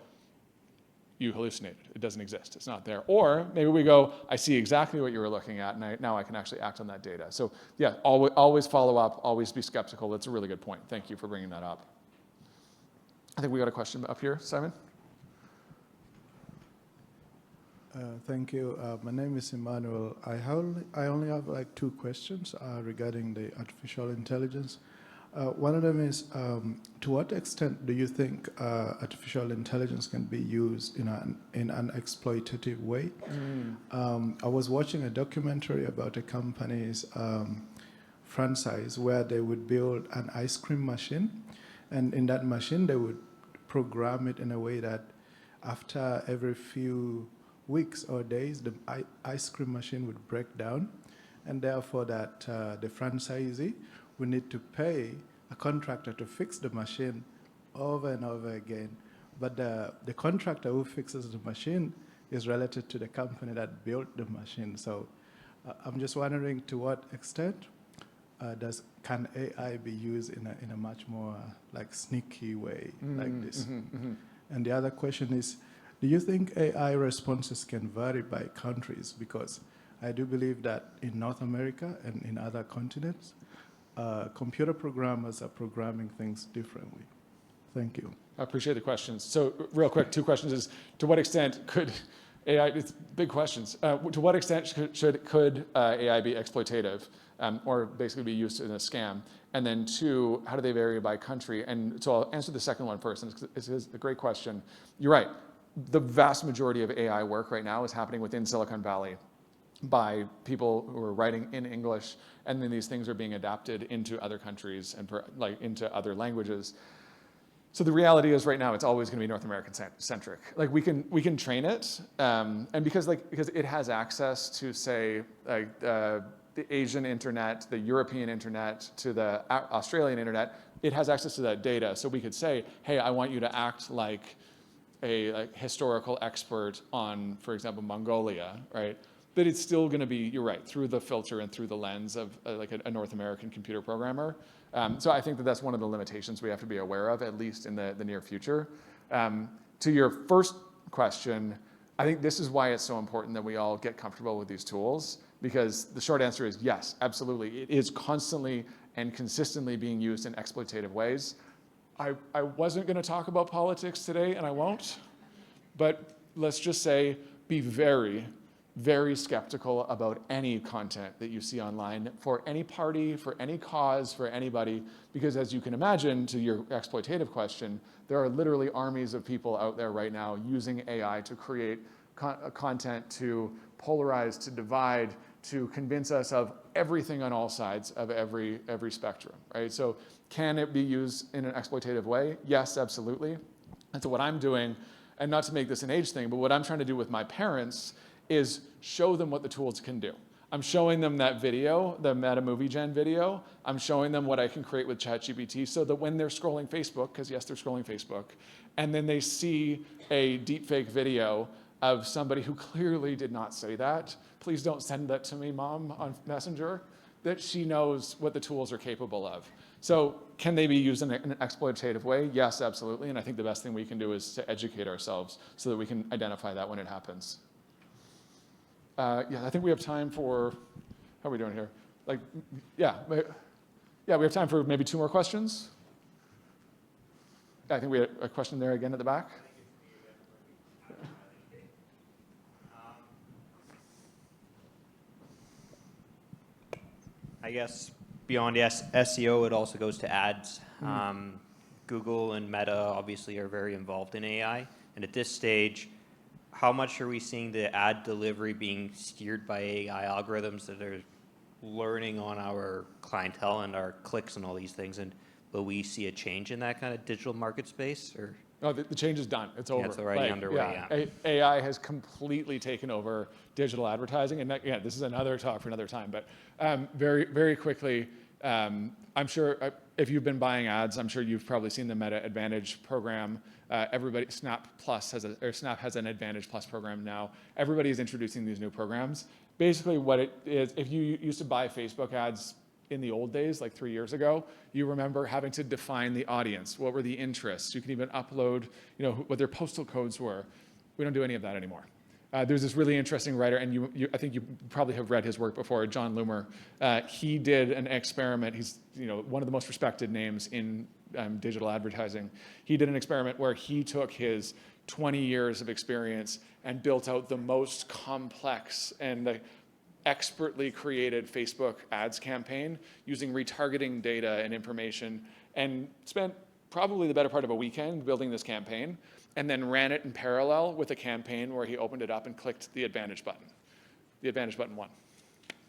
you hallucinated. It doesn't exist. It's not there. Or maybe we go, I see exactly what you were looking at, and now I can actually act on that data. So yeah, always follow up, always be skeptical. That's a really good point. Thank you for bringing that up. I think we got a question up here, Simon. Thank you. My name is Emmanuel. I only have like 2 questions regarding the artificial intelligence. One of them is, to what extent do you think artificial intelligence can be used in an exploitative way? I was watching a documentary about a company's franchise where they would build an ice cream machine, and in that machine they would program it in a way that after every few weeks or days, the ice cream machine would break down, and therefore that the franchisee would need to pay a contractor to fix the machine over and over again. But the contractor who fixes the machine is related to the company that built the machine. So I'm just wondering, to what extent can AI be used in a much more like sneaky way like this? And the other question is, do you think AI responses can vary by countries? Because I do believe that in North America and in other continents, computer programmers are programming things differently. Thank you. I appreciate the questions. So real quick, 2 questions is, to what extent could AI, it's big questions, to what extent could AI be exploitative or basically be used in a scam? And then 2, how do they vary by country? And so I'll answer the second one first, and it's a great question. You're right. The vast majority of AI work right now is happening within Silicon Valley by people who are writing in English, and then these things are being adapted into other countries and into other languages. So the reality is right now it's always going to be North American centric. Like we can train it, and because it has access to, say, like the Asian internet, the European internet, to the Australian internet, it has access to that data. So we could say, hey, I want you to act like a historical expert on, for example, Mongolia, right? But it's still going to be, you're right, through the filter and through the lens of like a North American computer programmer. So I think that's one of the limitations we have to be aware of, at least in the near future. To your first question, I think this is why it's so important that we all get comfortable with these tools, because the short answer is yes, absolutely. It is constantly and consistently being used in exploitative ways. I wasn't going to talk about politics today, and I won't, but let's just say be very, very skeptical about any content that you see online for any party, for any cause, for anybody, because as you can imagine, to your exploitative question, there are literally armies of people out there right now using AI to create content, to polarize, to divide, to convince us of everything on all sides of every spectrum, right? So can it be used in an exploitative way? Yes, absolutely. And so what I'm doing, and not to make this an age thing, but what I'm trying to do with my parents is show them what the tools can do. I'm showing them that video, the Meta Movie Gen video. I'm showing them what I can create with ChatGPT so that when they're scrolling Facebook, because yes, they're scrolling Facebook, and then they see a deepfake video of somebody who clearly did not say that. Please don't send that to me, Mom, on Messenger. that she knows what the tools are capable of. So can they be used in an exploitative way? Yes, absolutely. And I think the best thing we can do is to educate ourselves so that we can identify that when it happens. Yeah, I think we have time for, how are we doing here? Like, yeah, we have time for maybe 2 more questions. I think we had a question there again at the back. I guess beyond SEO, it also goes to ads. Google and Meta obviously are very involved in AI. And at this stage, how much are we seeing the ad delivery being steered by AI algorithms that are learning on our clientele and our clicks and all these things? And will we see a change in that kind of digital market space? Or No, the change is done. It's over. it's already underway, yeah. AI has completely taken over digital advertising. And yeah, this is another talk for another time. But very, very quickly, I'm sure if you've been buying ads, I'm sure you've probably seen the Meta Advantage program. Snap has an Advantage Plus program now. Everybody's introducing these new programs. Basically what it is, if you used to buy Facebook ads in the old days, like 3 years ago, you remember having to define the audience. What were the interests? You can even upload, what their postal codes were. We don't do any of that anymore. There's this really interesting writer, and I think you probably have read his work before, John Loomer. He did an experiment. He's one of the most respected names in digital advertising. He did an experiment where he took his 20 years of experience and built out the most complex and expertly created Facebook ads campaign using retargeting data and information, and spent probably the better part of a weekend building this campaign, and then ran it in parallel with a campaign where he opened it up and clicked the Advantage button. The Advantage button won.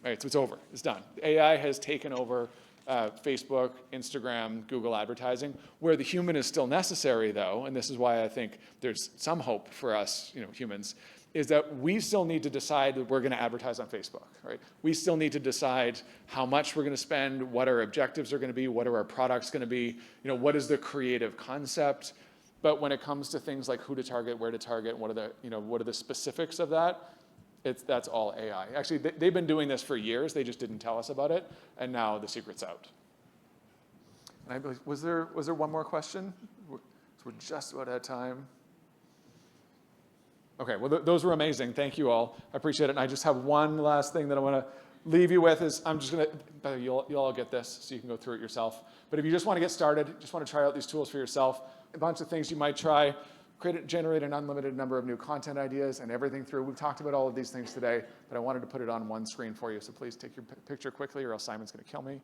Right, so it's over. It's done. AI has taken over Facebook, Instagram, Google advertising. Where the human is still necessary, though, and this is why I think there's some hope for us, humans, is that we still need to decide that we're going to advertise on Facebook, right? We still need to decide how much we're going to spend, what our objectives are going to be, what are our products going to be, what is the creative concept. But when it comes to things like who to target, where to target, what are the specifics of that, that's all AI. Actually, they've been doing this for years. They just didn't tell us about it, and now the secret's out. And I believe, was there one more question? So we're just about out of time. Okay, well, those were amazing. Thank you all. I appreciate it. And I just have one last thing that I want to leave you with is I'm just going to, you'll all get this so you can go through it yourself. But if you just want to get started, just want to try out these tools for yourself, a bunch of things you might try, generate an unlimited number of new content ideas and everything through. We've talked about all of these things today, but I wanted to put it on one screen for you. So please take your picture quickly or else Simon's going to kill me.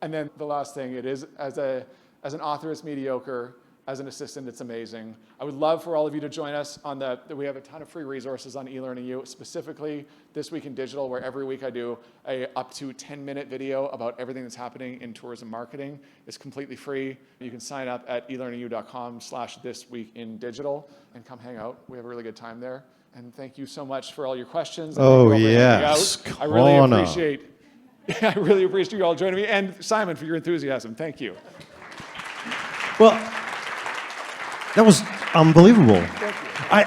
And then the last thing, it is, as an author, it's mediocre. As an assistant, it's amazing. I would love for all of you to join us on we have a ton of free resources on eLearning U, specifically This Week in Digital, where every week I do a up to 10-minute video about everything that's happening in tourism marketing. It's completely free. You can sign up at elearningu.com/thisweekindigital and come hang out. We have a really good time there. And thank you so much for all your questions. Oh, yes. I really appreciate you all joining me. And Simon, for your enthusiasm. Thank you. Well, that was unbelievable. Thank you. I